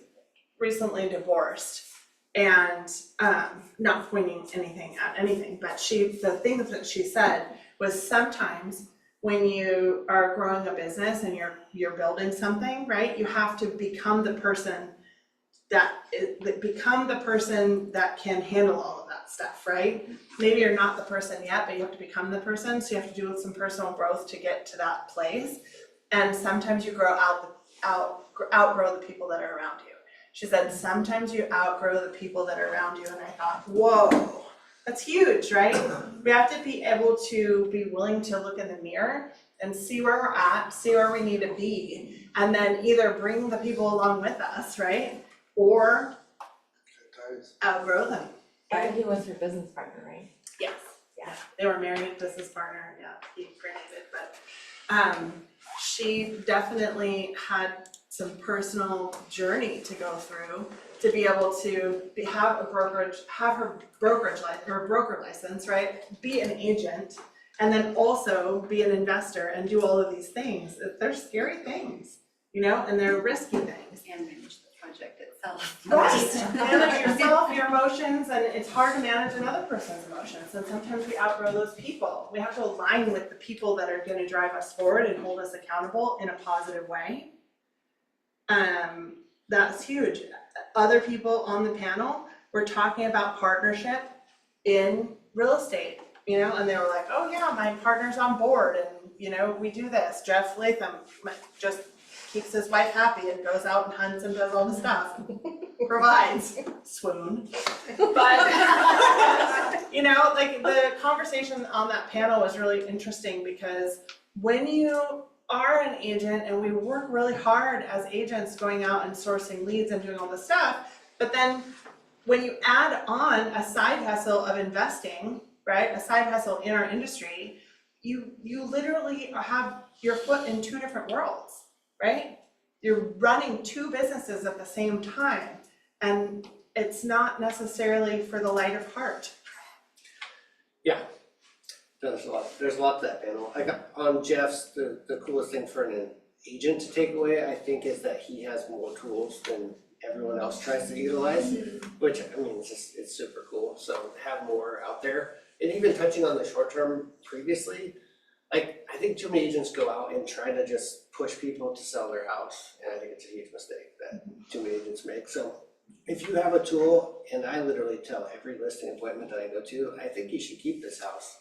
S2: recently divorced and not pointing anything at anything, but the thing that she said was sometimes when you are growing a business and you're building something, right, you have to become the person that can handle all of that stuff, right? Maybe you're not the person yet, but you have to become the person, so you have to do some personal growth to get to that place. And sometimes you outgrow the people that are around you. She said, sometimes you outgrow the people that are around you, and I thought, whoa, that's huge, right? We have to be able to be willing to look in the mirror and see where we're at, see where we need to be, and then either bring the people along with us, right? Or outgrow them.
S1: And he was her business partner, right?
S2: Yes.
S1: Yeah.
S2: They were married, business partner, yeah, he granted, but she definitely had some personal journey to go through to be able to have her broker license, right? Be an agent, and then also be an investor and do all of these things. They're scary things, you know, and they're risky things.
S4: And manage the project itself.
S2: Right, manage yourself, your emotions, and it's hard to manage another person's emotions, and sometimes we outgrow those people. We have to align with the people that are gonna drive us forward and hold us accountable in a positive way. That's huge. Other people on the panel were talking about partnership in real estate, you know, and they were like, oh yeah, my partner's on board, and you know, we do this. Jeff Latham just keeps his wife happy and goes out and hunts and does all the stuff, provides, swoon. But, you know, like the conversation on that panel was really interesting because when you are an agent and we work really hard as agents going out and sourcing leads and doing all this stuff, but then when you add on a side hustle of investing, right, a side hustle in our industry, you literally have your foot in two different worlds. Right? You're running two businesses at the same time, and it's not necessarily for the light of heart.
S9: Yeah, there's a lot to that panel. I got on Jeff's, the coolest thing for an agent to take away, I think, is that he has more tools than everyone else tries to utilize, which, I mean, it's super cool. So have more out there. And even touching on the short term previously, like, I think too many agents go out and try to just push people to sell their house, and I think it's a huge mistake that too many agents make. So if you have a tool, and I literally tell every listing appointment that I go to, I think you should keep this house,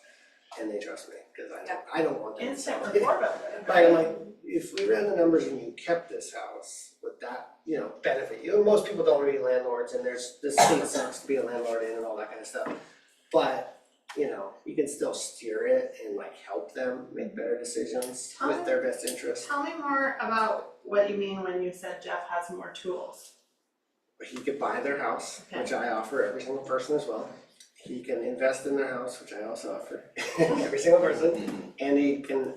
S9: and they trust me, because I don't want them to
S2: Instant
S9: sell it.
S2: report of it.
S9: But I'm like, if we ran the numbers and you kept this house, would that, you know, benefit you? Most people don't want to be landlords, and this state sucks to be a landlord in and all that kind of stuff. But you know, you can still steer it and like help them make better decisions with their best interest.
S2: Tell me more about what you mean when you said Jeff has more tools.
S9: He could buy their house,
S2: Okay.
S9: which I offer every single person as well. He can invest in their house, which I also offer every single person. And he can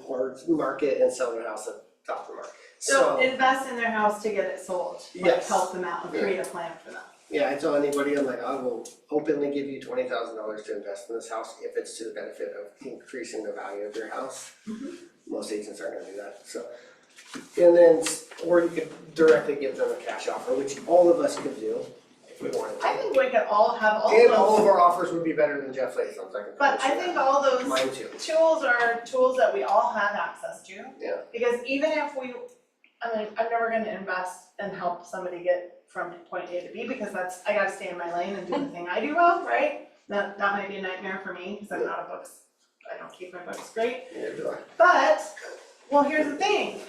S9: market and sell their house at top of the market.
S2: So invest in their house to get it sold, like
S9: Yes.
S2: help them out, create a plan for them.
S9: Yeah, I tell anybody, I'm like, I will openly give you $20,000 to invest in this house if it's to the benefit of increasing the value of your house. Most agents aren't gonna do that, so. And then, or you could directly give them a cash offer, which all of us could do if we wanted to.
S2: I think we could all have all
S9: And all of
S2: those,
S9: our offers would be better than Jeff Latham's, I can
S2: but
S9: promise
S2: I
S9: you
S2: think
S9: that.
S2: all those
S9: Mine too.
S2: tools are tools that we all have access to.
S9: Yeah.
S2: Because even if I'm never gonna invest and help somebody get from point A to B, because I gotta stay in my lane and do the thing I do well, right? That might be a nightmare for me, because I'm not a books, I don't keep my books great.
S9: Neither do I.
S2: But, well, here's the thing,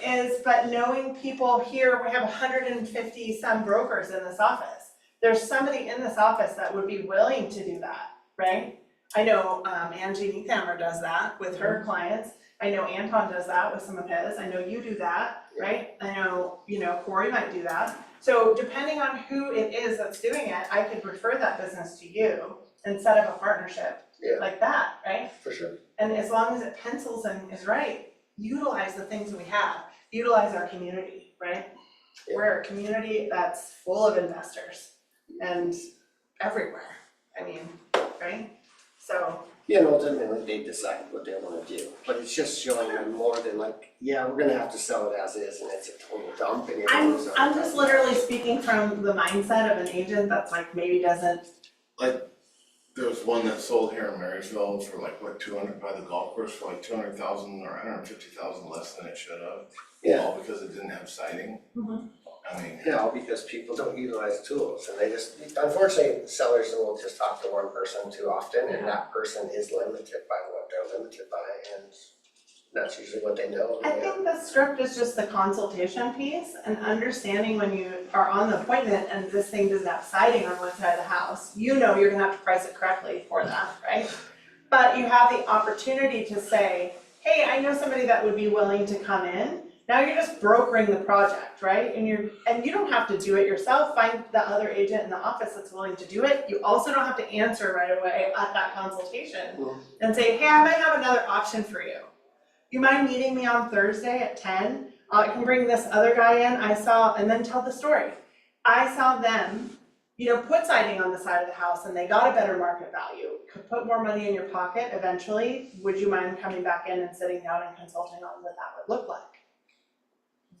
S2: but knowing people here, we have 150 some brokers in this office. There's somebody in this office that would be willing to do that, right? I know Angie Niethammer does that with her clients. I know Anton does that with some of his. I know you do that, right? I know, Corey might do that. So depending on who it is that's doing it, I could refer that business to you and set up a partnership
S5: Yeah.
S2: like that, right?
S5: For sure.
S2: And as long as it pencils and is right, utilize the things we have, utilize our community, right?
S9: Yeah.
S2: We're a community that's full of investors and everywhere, I mean, right? So,
S9: Yeah, and ultimately they decide what they wanna do, but it's just showing them more than like, yeah, we're gonna have to sell it as is and it's a total dump and everyone's.
S2: I'm just literally speaking from the mindset of an agent that's like maybe doesn't,
S8: There was one that sold here in Marysville for like, what, 200 by the golf course for like 200,000 or 150,000 less than it should have.
S9: Yeah.
S8: All because it didn't have siding.
S2: Mhm.
S8: I mean,
S9: You know, because people don't utilize tools and they just, unfortunately, sellers will just talk to one person too often and that person is limited by what they're limited by and that's usually what they know.
S2: I think the script is just the consultation piece and understanding when you are on the appointment and this thing doesn't have siding on one side of the house, you know you're gonna have to price it correctly for that, right? But you have the opportunity to say, hey, I know somebody that would be willing to come in. Now you're just brokering the project, right? And you don't have to do it yourself, find the other agent in the office that's willing to do it. You also don't have to answer right away at that consultation and say, hey, I might have another option for you. You mind meeting me on Thursday at 10? I can bring this other guy in, and then tell the story. I saw them, put siding on the side of the house and they got a better market value, could put more money in your pocket eventually. Would you mind coming back in and sitting down and consulting on what that would look like?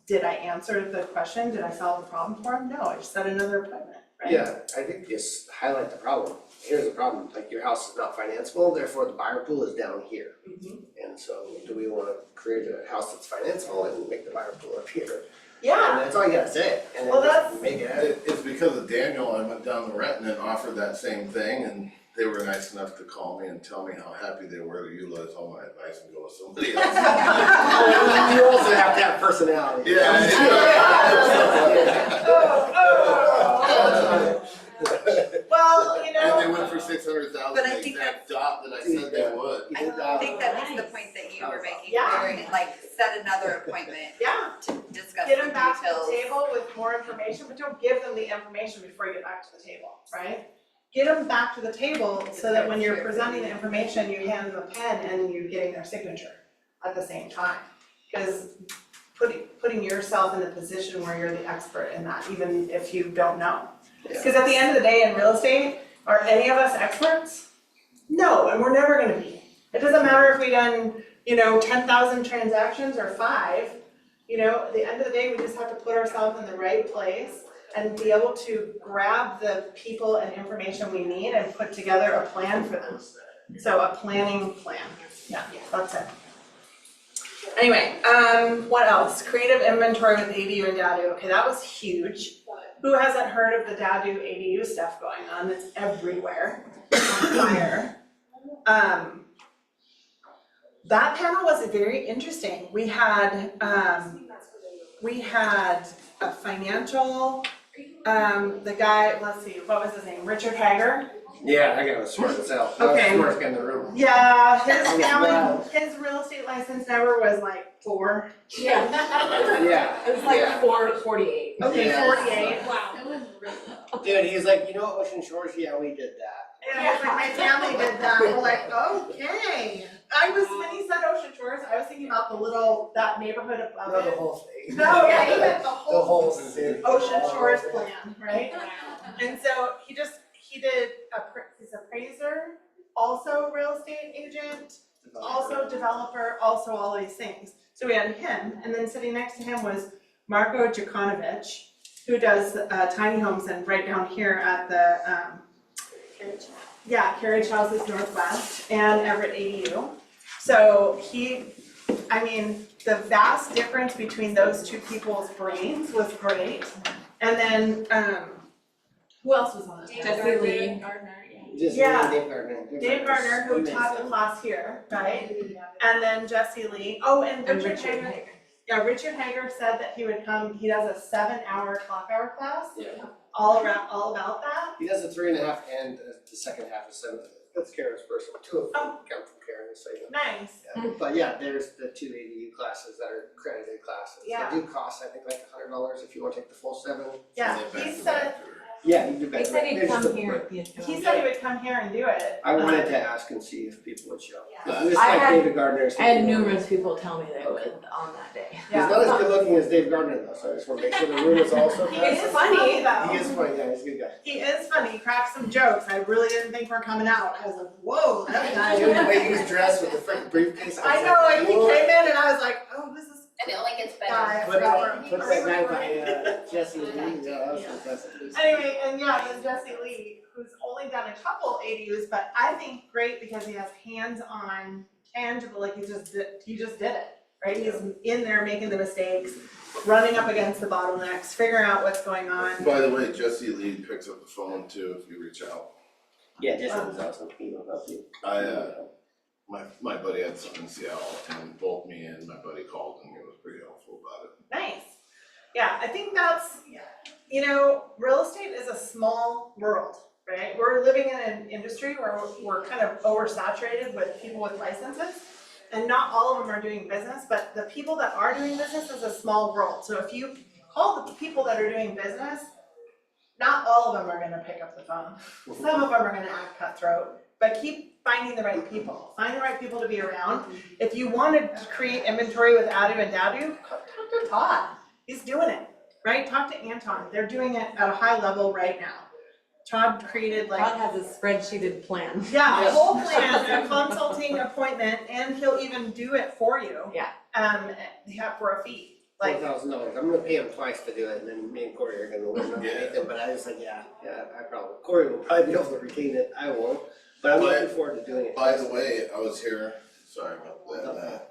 S2: Did I answer the question? Did I solve the problem for him? No, I just set another appointment, right?
S9: Yeah, I think just highlight the problem. Here's the problem, like your house is not financeable, therefore the buyer pool is down here. And so do we wanna create a house that's financeable and make the buyer pool up here? And
S2: Yeah,
S9: that's all you gotta say, and
S2: Well,
S9: then just
S2: that's-
S9: make it happen.
S8: it's because of Daniel, I went down to Renton and offered that same thing and they were nice enough to call me and tell me how happy they were to utilize all my advice and go with somebody else.
S9: You also have to have personality.
S2: well,
S8: And they went for 600,000,
S4: But I
S8: the
S4: think
S8: exact dot that I said they would.
S4: I think that was the point that you were making,
S2: Yeah.
S4: where like set another appointment
S2: yeah,
S4: to discuss
S2: get
S4: the
S2: them back to
S4: details.
S2: the table with more information, but don't give them the information before you get back to the table, right? Get them back to the table so that when you're presenting the information, you hand them a pen and you're getting their signature at the same time. Because putting yourself in the position where you're the expert in that, even if you don't know. Because at the end of the day in real estate, are any of us experts? No, and we're never gonna be. It doesn't matter if we done, 10,000 transactions or 5. At the end of the day, we just have to put ourselves in the right place and be able to grab the people and information we need and put together a plan for them. So a planning plan, yeah, that's it. Anyway, what else? Creative inventory with ADU and Dadu, okay, that was huge. Who hasn't heard of the Dadu ADU stuff going on? It's everywhere, on fire. That panel was very interesting. We had a financial, the guy, let's see, what was his name? Richard Hager?
S9: Yeah, that guy was smart as hell.
S2: Okay.
S9: Smartest guy in the room.
S2: Yeah, his
S9: Wow.
S2: family, his real estate license number was like 4.
S1: Yeah.
S9: Yeah.
S1: It was like
S9: Yeah.
S1: 448.
S2: Okay,
S9: Yeah.
S2: 48.
S9: Dude, he's like, Ocean Shores, yeah, we did that.
S2: And I was like, my family did that. We're like, okay. When he said Ocean Shores, I was thinking about that neighborhood above
S9: Not the
S2: it.
S9: whole thing.
S2: No, yeah, he meant the
S9: The
S2: whole
S9: whole city.
S2: Ocean Shores plan, right? And so he did he's appraiser, also real estate agent, also developer, also all these things. So we had him, and then sitting next to him was Marko Djukanovic, who does tiny homes and right down here at the Carriage Houses Northwest and Everett ADU. So the vast difference between those two people's brains was great. And then, who else was on it?
S1: Jesse Lee.
S9: Just
S2: Yeah.
S9: Dave Gardner.
S2: Dave Gardner, who taught the class here, right? And then Jesse Lee, and Richard Hager. Yeah, Richard Hager said that he would come, he does a 7-hour clock hour class,
S9: Yeah.
S2: all about that.
S9: He does the 3.5 and the second half is 7. That's Karen's person. 2 of them come from Karen, so you know.
S2: Nice.
S9: Yeah. But yeah, there's the 2 ADU classes that are accredited classes.
S2: Yeah.
S9: They do cost, I think, like $100 if you want to take the full 7.
S2: Yeah,
S8: And then
S2: he
S8: back to
S2: said,
S8: back or-
S9: Yeah, you do better.
S1: He said he'd
S9: There's
S1: come
S9: the-
S1: here.
S2: He said he would come here and do it.
S9: I wanted to ask and see if people would show.
S4: Yeah.
S9: Just
S1: I
S9: like
S1: had-
S9: David Gardner.
S1: I had numerous people tell me they would on that day.
S9: He's not as good looking as Dave Gardner though, so I just wanna make sure the room is also.
S2: He is funny though.
S9: He is funny, yeah, he's a good guy.
S2: He is funny, he cracks some jokes, I really didn't think we're coming out, I was like, whoa, that guy.
S9: The way he was dressed with the freaking briefcase.
S2: I know, like, he came in and I was like, oh, this is.
S4: And it only gets
S2: guy.
S9: Put that guy by Jesse Lee, yeah, that was fantastic.
S2: Anyway, and yeah, there's Jesse Lee, who's only done a couple ADUs, but I think great because he has hands-on, tangible, like he just did it, right? He's in there making the mistakes, running up against the bottlenecks, figuring out what's going on.
S8: By the way, Jesse Lee picks up the phone too if you reach out.
S9: Yeah, Jesse was awesome, he will help you.
S8: My buddy had something in Seattle and both me and my buddy called and he was pretty helpful about it.
S2: Nice. Yeah, I think that's, you know, real estate is a small world, right? We're living in an industry where we're kind of oversaturated with people with licenses. And not all of them are doing business, but the people that are doing business is a small world. So if you call the people that are doing business, not all of them are gonna pick up the phone. Some of them are gonna act cutthroat, but keep finding the right people. Find the right people to be around. If you wanted to create inventory with Adu and Dadu, talk to Todd. He's doing it, right? Talk to Anton. They're doing it at a high level right now. Todd created like.
S1: Todd has a spreadsheeted plan.
S2: Yeah, a whole plan, a consulting appointment, and he'll even do it for you.
S1: Yeah.
S2: Yeah, for a fee, like,
S9: $4,000, I'm gonna pay him twice to do it, and then me and Corey are gonna win
S8: Yeah.
S9: anything, but I was like, yeah, I probably, Corey will probably be able to retain it, I won't. But I'm looking forward to doing it.
S8: By the way, I was here, sorry about that,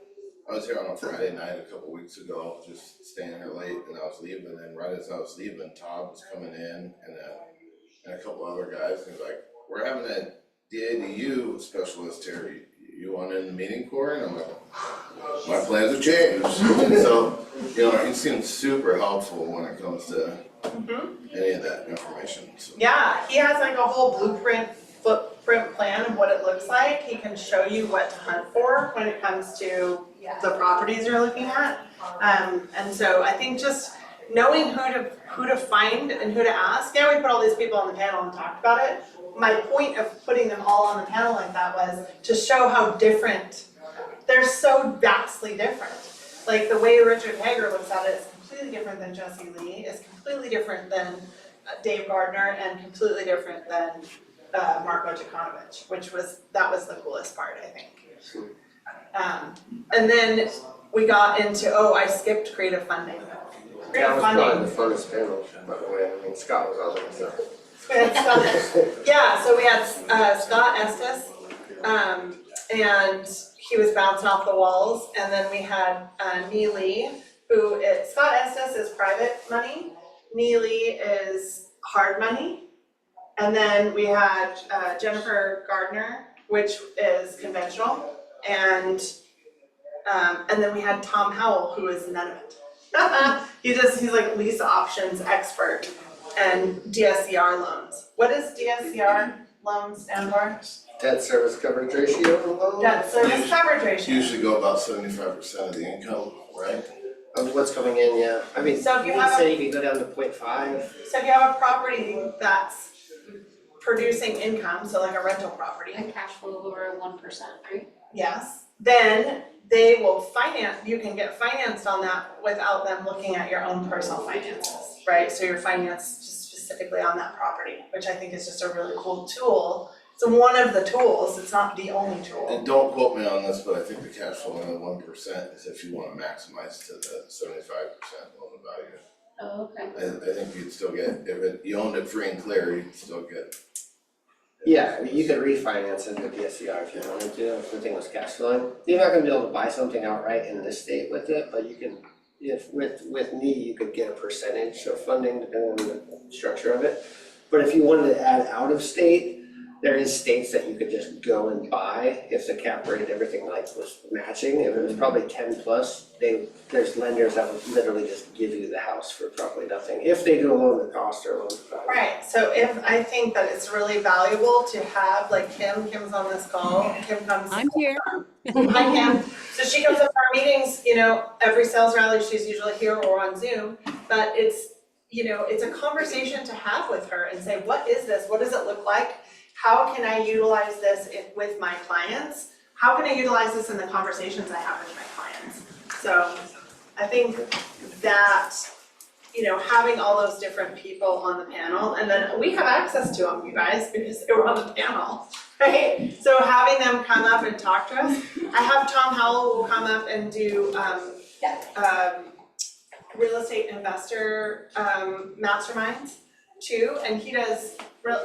S8: I was here on a Friday night a couple weeks ago, just staying here late and I was leaving, and right as I was leaving, Todd was coming in and a couple other guys, and he's like, we're having a DADU specialist here, you want in the meeting, Corey? And I'm like, my plans have changed. And so, you know, he seems super helpful when it comes to any of that information, so.
S2: yeah, he has like a whole footprint plan of what it looks like. He can show you what to hunt for when it comes to the properties you're looking at. And so I think just knowing who to find and who to ask. Yeah, we put all these people on the panel and talked about it. My point of putting them all on the panel like that was to show how different, they're so vastly different. Like the way Richard Hager looks at it is completely different than Jesse Lee, is completely different than Dave Gardner, and completely different than Marko Jokanovic, that was the coolest part, I think. And then we got into, I skipped creative funding.
S9: That
S2: Creative
S9: was
S2: funding.
S9: probably the funnest panel, by the way, I mean, Scott was awesome, so.
S2: We had Scott, yeah, so we had Scott Estes, and he was bouncing off the walls, and then we had Neely, Scott Estes is private money, Neely is hard money, and then we had Jennifer Gardner, which is conventional, and then we had Tom Howell, who is none of it. He's like lease options expert. And DSCR loans. What does DSCR loans stand for?
S9: Debt service coverage ratio.
S2: Debt service coverage ratio.
S8: Usually go about 75% of the income, right?
S9: Of what's coming in, yeah, I mean,
S2: So if you
S9: he
S2: have
S9: said you can go down to 0.5.
S2: So if you have a property that's producing income, so like a rental property,
S12: And cash flow over 1%, right?
S2: yes, then they will you can get financed on that without them looking at your own personal finances, right? So you're financed just specifically on that property, which I think is just a really cool tool. It's one of the tools, it's not the only tool.
S8: And don't quote me on this, but I think the cash flow in the 1% is if you wanna maximize to the 75% loan to value.
S12: Oh, okay.
S8: I think you'd still get, you owned it free and clear, you'd still get.
S9: Yeah, I mean, you could refinance into DSCR if you wanted to, if the thing was cash flowing. You're not gonna be able to buy something outright in this state with it, but you can, if with me, you could get a percentage of funding depending on the structure of it. But if you wanted to add out of state, there is states that you could just go and buy if the cap rate and everything like was matching. If it was probably 10 plus, there's lenders that would literally just give you the house for probably nothing, if they do a loan to cost or a loan to value.
S2: Right, so I think that it's really valuable to have, like Kim's on this call, Kim comes.
S7: I'm here.
S2: Hi Kim, so she comes up to our meetings, every sales rally, she's usually here or on Zoom, but it's it's a conversation to have with her and say, what is this? What does it look like? How can I utilize this with my clients? How can I utilize this in the conversations I have with my clients? So I think that, having all those different people on the panel, and then we have access to them, you guys, because they were on the panel, right? So having them come up and talk to us. I have Tom Howell will come up and do real estate investor masterminds too, and he does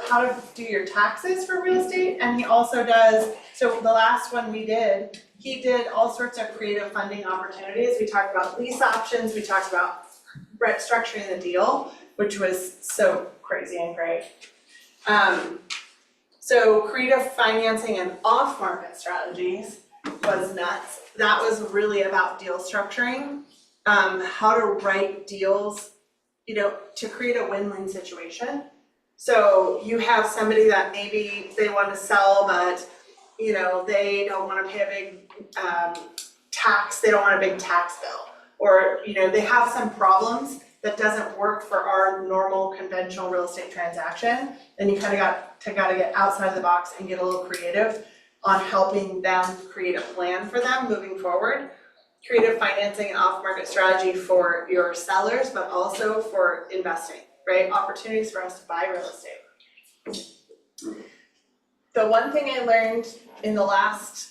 S2: how to do your taxes for real estate, and he also does, so the last one we did, he did all sorts of creative funding opportunities. We talked about lease options, we talked about structuring the deal, which was so crazy and great. So creative financing and off-market strategies was nuts. That was really about deal structuring, how to write deals, to create a win-win situation. So you have somebody that maybe they want to sell, but they don't want to pay a big tax, they don't want a big tax bill. Or, they have some problems that doesn't work for our normal conventional real estate transaction. Then you kind of gotta get outside the box and get a little creative on helping them create a plan for them moving forward. Creative financing and off-market strategy for your sellers, but also for investing, right? Opportunities for us to buy real estate. The one thing I learned in the last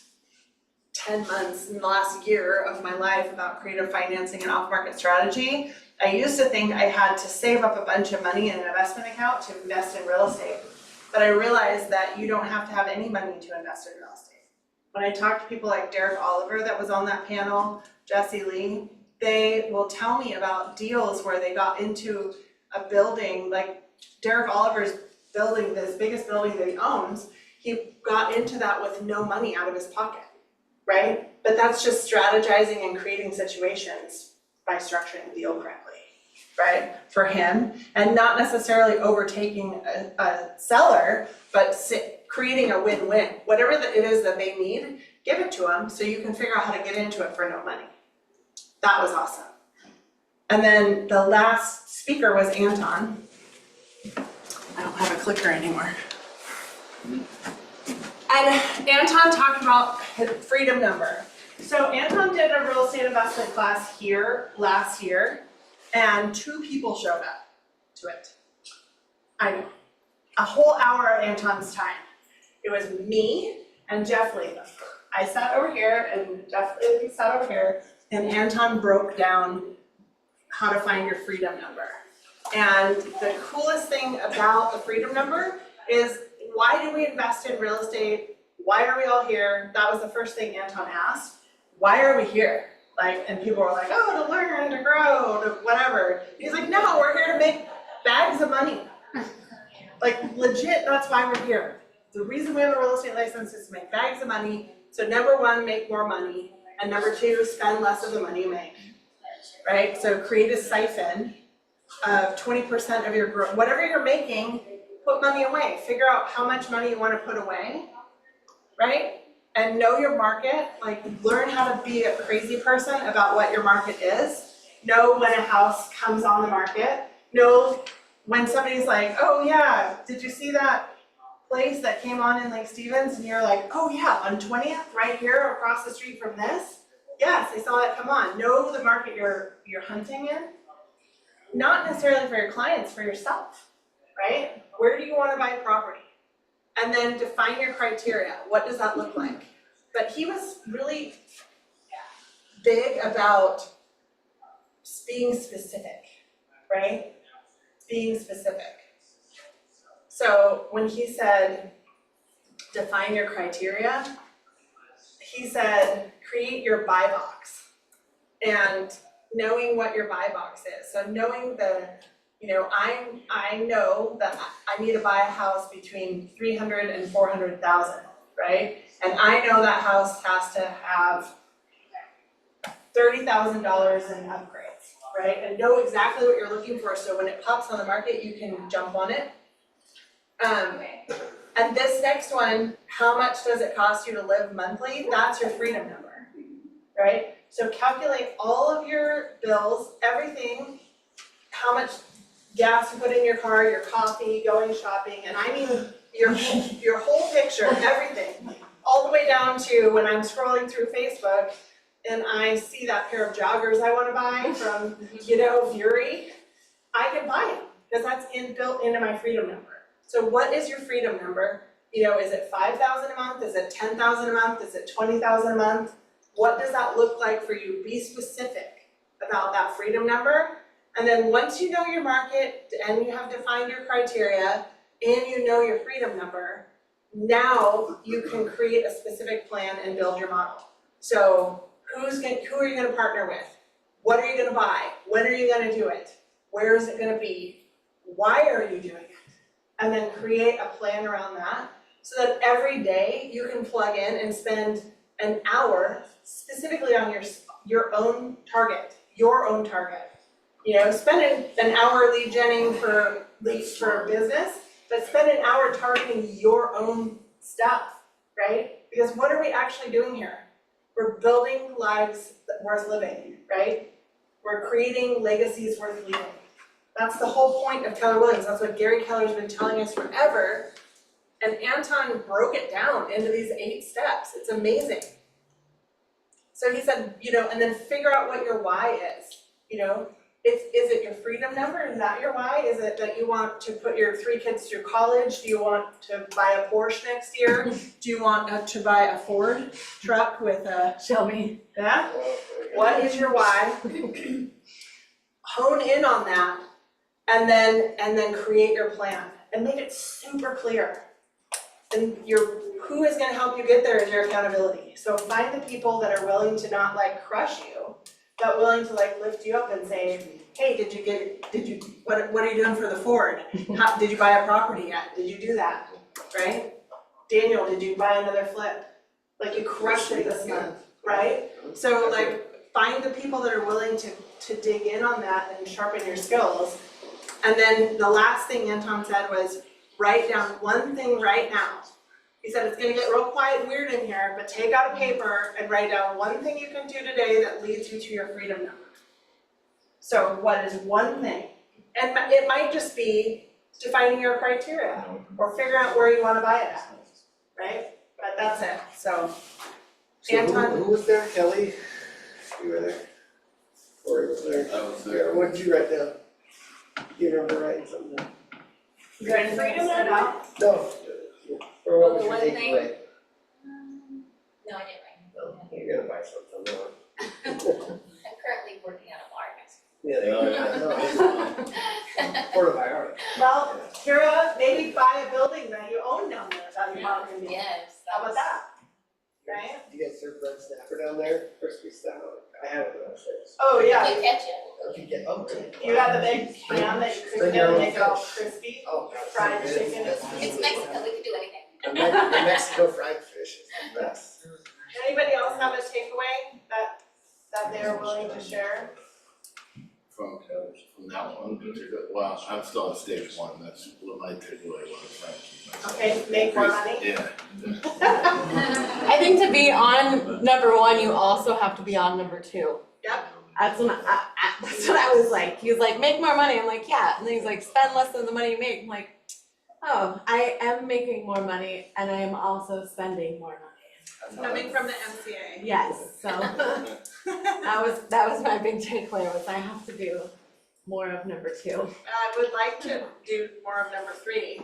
S2: 10 months, in the last year of my life about creative financing and off-market strategy, I used to think I had to save up a bunch of money in an investment account to invest in real estate. But I realized that you don't have to have any money to invest in real estate. When I talk to people like Derek Oliver that was on that panel, Jesse Lee, they will tell me about deals where they got into a building, like Derek Oliver's building, this biggest building that he owns, he got into that with no money out of his pocket, right? But that's just strategizing and creating situations by structuring the deal correctly, right? For him, and not necessarily overtaking a seller, but creating a win-win. Whatever it is that they need, give it to them so you can figure out how to get into it for no money. That was awesome. And then the last speaker was Anton. I don't have a clicker anymore. And Anton talked about his freedom number. So Anton did a real estate investment class here last year, and 2 people showed up to it. I know. A whole hour of Anton's time. It was me and Jeff Lee. I sat over here and Jeff Lee sat over here, and Anton broke down how to find your freedom number. And the coolest thing about the freedom number is, why do we invest in real estate? Why are we all here? That was the first thing Anton asked. Why are we here? And people were like, oh, to learn, to grow, to whatever. He's like, no, we're here to make bags of money. Legit, that's why we're here. The reason we have a real estate license is to make bags of money. So number 1, make more money. And number 2, spend less of the money you make, right? So create a siphon of 20% of your growth. Whatever you're making, put money away. Figure out how much money you want to put away, right? And know your market, learn how to be a crazy person about what your market is. Know when a house comes on the market. Know when somebody's like, oh yeah, did you see that place that came on in Lake Stevens? And you're like, oh yeah, on 20th, right here across the street from this? Yes, I saw that come on. Know the market you're hunting in. Not necessarily for your clients, for yourself, right? Where do you want to buy property? And then define your criteria. What does that look like? But he was really big about being specific, right? Being specific. So when he said, define your criteria, he said, create your buy box. And knowing what your buy box is. So knowing I know that I need to buy a house between 300 and 400,000, right? And I know that house has to have $30,000 in upgrades, right? And know exactly what you're looking for, so when it pops on the market, you can jump on it. And this next one, how much does it cost you to live monthly? That's your freedom number, right? So calculate all of your bills, everything, how much gas you put in your car, your coffee, going shopping, and I mean your whole picture, everything. All the way down to when I'm scrolling through Facebook and I see that pair of joggers I wanna buy from, Fury, I can buy it, because that's built into my freedom number. So what is your freedom number? Is it 5,000 a month? Is it 10,000 a month? Is it 20,000 a month? What does that look like for you? Be specific about that freedom number. And then once you know your market and you have defined your criteria and you know your freedom number, now you can create a specific plan and build your model. So who are you gonna partner with? What are you gonna buy? When are you gonna do it? Where is it gonna be? Why are you doing it? And then create a plan around that so that every day you can plug in and spend an hour specifically on your own target, spend an hour lead genning for business, but spend an hour targeting your own stuff, right? Because what are we actually doing here? We're building lives worth living, right? We're creating legacies worth leaving. That's the whole point of Keller Williams. That's what Gary Keller's been telling us forever. And Anton broke it down into these 8 steps. It's amazing. So he said, and then figure out what your why is. Is it your freedom number? Is that your why? Is it that you want to put your 3 kids through college? Do you want to buy a Porsche next year? Do you want to buy a Ford truck with a
S1: Shelby.
S2: Yeah? What is your why? Hone in on that and then create your plan and make it super clear. And who is gonna help you get there is your accountability. So find the people that are willing to not crush you, but willing to lift you up and say, hey, what are you doing for the Ford? Did you buy a property yet? Did you do that? Right? Daniel, did you buy another flip? You crushed it this month, right? So find the people that are willing to dig in on that and sharpen your skills. And then the last thing Anton said was, write down one thing right now. He said it's gonna get real quiet and weird in here, but take out a paper and write down one thing you can do today that leads you to your freedom number. So what is one thing? And it might just be defining your criteria or figuring out where you wanna buy it at, right? But that's it, so. Anton?
S9: Who was there, Kelly? You were there? Or was there?
S8: I was there.
S9: What did you write down? Do you remember writing something down?
S2: You got freedom number?
S9: No. Or what was
S12: The
S9: your
S12: one thing?
S9: takeaway?
S12: No, I didn't write.
S9: No, you're gonna buy something, no.
S12: I'm currently working on a bar next.
S9: Yeah, Port of Ireland.
S2: Well, Kira, maybe buy a building that you own down there, that you bought in.
S12: Yes.
S2: How about that? Right?
S9: Do you guys serve red snapper down there? Crispy style? I had it downstairs.
S2: Oh, yeah.
S12: You catch it.
S9: You get,
S2: You got the big pan that you cook in and make it all crispy,
S9: Oh,
S2: fried chicken.
S12: It's Mexico, we can do anything.
S9: The Mexico fried fish is the best.
S2: Anybody else have a takeaway that they're willing to share?
S8: From that one particular, well, I'm still on stage 1, that's what my takeaway was, right?
S2: Okay, make more money?
S8: Yeah.
S1: I think to be on number 1, you also have to be on number 2.
S2: Yep.
S1: That's what I was like. He was like, make more money. I'm like, yeah. And then he's like, spend less than the money you make. I'm like, oh, I am making more money and I am also spending more money.
S2: Coming from the MCA.
S1: Yes, so that was my big takeaway was I have to do more of number 2.
S2: I would like to do more of number 3,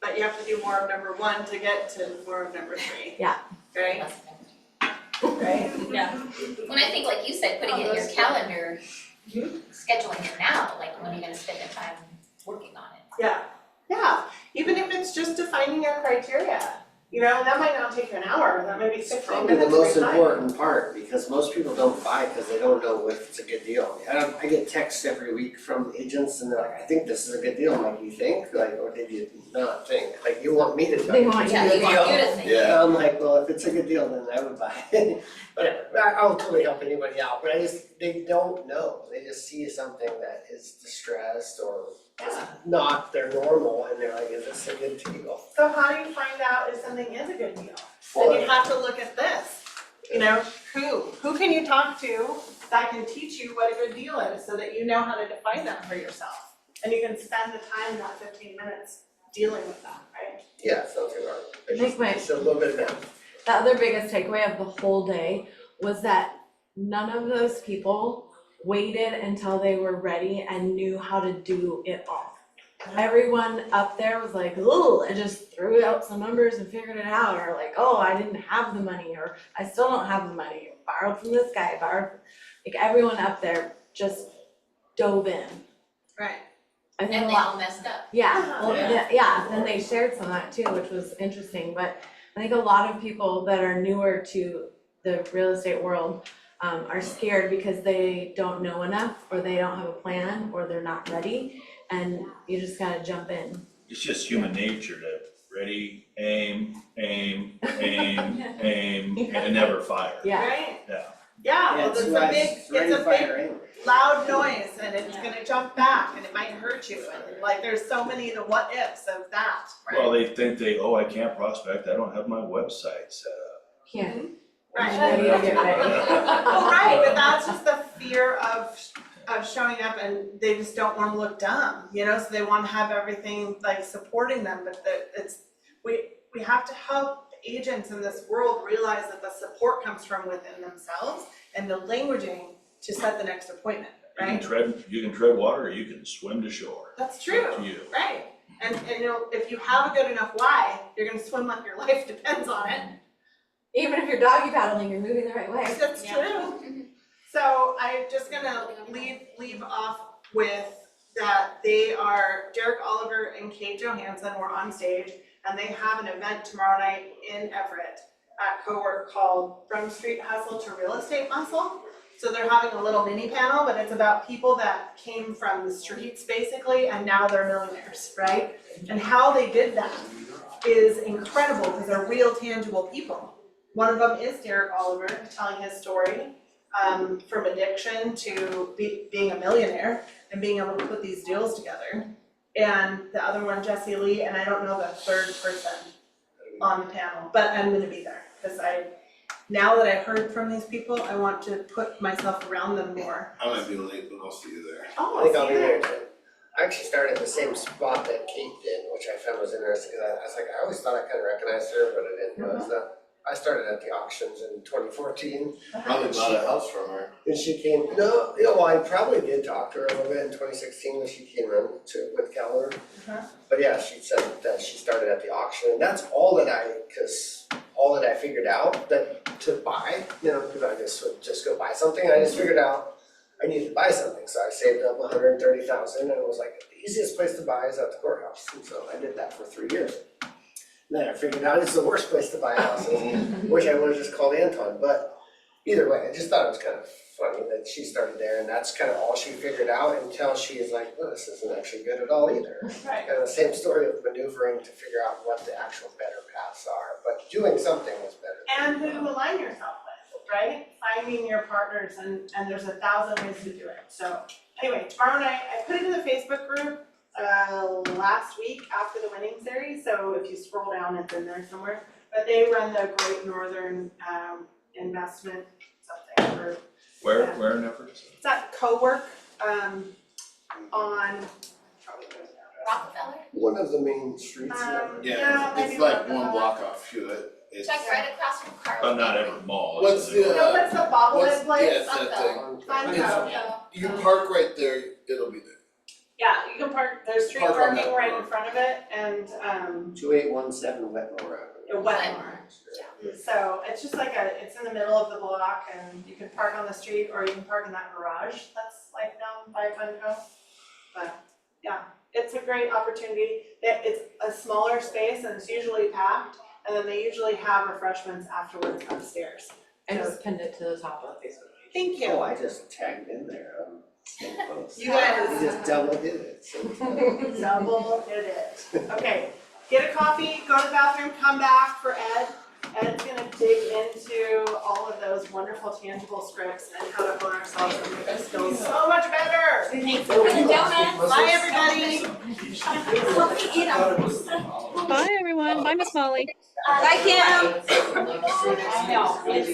S2: but you have to do more of number 1 to get to more of number 3.
S1: Yeah.
S2: Right? Right?
S12: Yeah. When I think, like you said, putting it in your calendar, scheduling it now, when are you gonna spend the time working on it?
S2: Yeah, even if it's just defining your criteria, that might not take you an hour, that might be 15
S9: Probably
S2: minutes
S9: the
S2: of
S9: most
S2: your time.
S9: important part, because most people don't buy because they don't know if it's a good deal. I get texts every week from agents and they're like, I think this is a good deal. I'm like, you think? Or did you not think? You want me to tell you.
S1: They want
S9: it's
S1: you
S9: a
S1: to
S9: good
S12: want
S9: deal.
S12: you to think.
S8: Yeah.
S9: I'm like, well, if it's a good deal, then I would buy it. Whatever, I'll totally help anybody out, but they don't know. They just see something that is distressed or is not their normal and they're like, is this a good deal?
S2: So how do you find out if something is a good deal? Then you have to look at this, who can you talk to I can teach you what a good deal is so that you know how to define that for yourself. And you can spend the time, that 15 minutes, dealing with that, right?
S9: Yeah, sounds good.
S1: I think my,
S9: It's a little bit of that.
S1: the other biggest takeaway of the whole day was that none of those people waited until they were ready and knew how to do it all. Everyone up there was like, ooh, and just threw out some numbers and figured it out, or like, oh, I didn't have the money, or I still don't have the money, borrowed from this guy, like everyone up there just dove in.
S2: Right.
S1: I think
S12: And
S1: a
S12: they
S1: lot-
S12: all messed up.
S1: Yeah, well,
S11: Yeah.
S1: yeah, and they shared some of that too, which was interesting, but I think a lot of people that are newer to the real estate world are scared because they don't know enough, or they don't have a plan, or they're not ready, and you just gotta jump in.
S6: It's just human nature to ready, aim, aim, and never fire.
S1: Yeah,
S2: Right?
S6: Yeah.
S2: Yeah, well,
S9: It's why
S2: it's
S9: ready,
S2: a big
S9: fire, aim.
S2: loud noise, and it's gonna jump back, and it might hurt you, and like, there's so many the what ifs of that, right?
S6: Well, they think I can't prospect, I don't have my website set up.
S1: yeah.
S2: Right.
S1: Ready to get ready.
S2: Well, right, but that's just the fear of showing up, and they just don't wanna look dumb, you know, so they wanna have everything like supporting them, but we have to help agents in this world realize that the support comes from within themselves and the languaging to set the next appointment, right?
S6: You can tread water or you can swim to shore.
S2: That's
S6: It's
S2: true.
S6: up to you.
S2: Right, and you know, if you have a good enough why, you're gonna swim like your life depends on it.
S1: Even if you're doggy paddling, you're moving the right way.
S2: That's true. So I'm just gonna leave off with that Derek Oliver and Kate Johansson were on stage, and they have an event tomorrow night in Everett at CoWork called From Street Hustle to Real Estate Muscle. So they're having a little mini panel, but it's about people that came from the streets basically, and now they're millionaires, right? And how they did that is incredible because they're real tangible people. One of them is Derek Oliver, telling his story from addiction to being a millionaire and being able to put these deals together. And the other one, Jesse Lee, and I don't know the third person on the panel, but I'm gonna be there because now that I heard from these people, I want to put myself around them more.
S8: I might be late, but I'll see you there.
S2: Oh,
S9: I think I'll
S2: see
S9: be
S2: you
S9: there too. I actually started at the same spot that Kate did, which I found was interesting, because I was like, I always thought I kinda recognized her, but I didn't realize that. I started at the auctions in 2014,
S8: Probably bought a house from her.
S9: and she came, no, you know, I probably did talk to her a little bit in 2016 when she came in with Keller. But yeah, she said that she started at the auction, and that's all that I figured out that to buy, you know, because I just would just go buy something, I just figured out I needed to buy something, so I saved up $130,000, and it was like, the easiest place to buy is at the courthouse, and so I did that for 3 years. And then I figured out it's the worst place to buy houses, which I would've just called Anton, but either way, I just thought it was kind of funny that she started there, and that's kind of all she figured out until she is like, well, this isn't actually good at all either.
S2: Right.
S9: Kind of the same story of maneuvering to figure out what the actual better paths are, but doing something was better.
S2: And who to align yourself with, right? Finding your partners, and there's 1,000 ways to do it. So anyway, tomorrow night, I put it in the Facebook group last week after the winning series, so if you scroll down, it's in there somewhere. But they run the Great Northern Investment something for,
S6: Where in Everett?
S2: it's at CoWork on probably goes down.
S12: Rockefeller,
S9: One of the main streets in Everett.
S2: Yeah, maybe
S8: It's like
S2: Rockefeller.
S8: one block off Hewitt.
S12: it's like right across from Carl.
S6: Not Everett Mall.
S8: What's
S6: it's in
S8: the,
S2: No, what's the bobblehead place?
S8: Yeah, it's that thing.
S2: Fun
S8: It's-
S2: Go.
S8: You park right there, it'll be there.
S2: Yeah, you can park, there's street
S8: Park on that
S2: parking right in
S8: road.
S2: front of it, and
S9: 2817 Wetmore Avenue.
S2: Wetmore. So it's just like it's in the middle of the block, and you can park on the street or you can park in that garage that's like down by Funco. But yeah, it's a great opportunity. It's a smaller space and it's usually packed, and then they usually have refreshments afterwards upstairs.
S1: I just pinned it to the top of the Facebook page.
S2: Thank you.
S9: Oh, I just tagged in there, same post.
S2: You guys
S9: You just double did it, so.
S2: double did it. Okay, get a coffee, go to the bathroom, come back for Ed. Ed's gonna dig into all of those wonderful tangible scripts and how to hone ourselves and make our skills so much better.
S12: Thanks for the donuts.
S2: Bye, everybody.
S12: Let me eat them.
S7: Bye, everyone. Bye, Miss Molly.
S12: Bye, Kim.
S1: I know, it's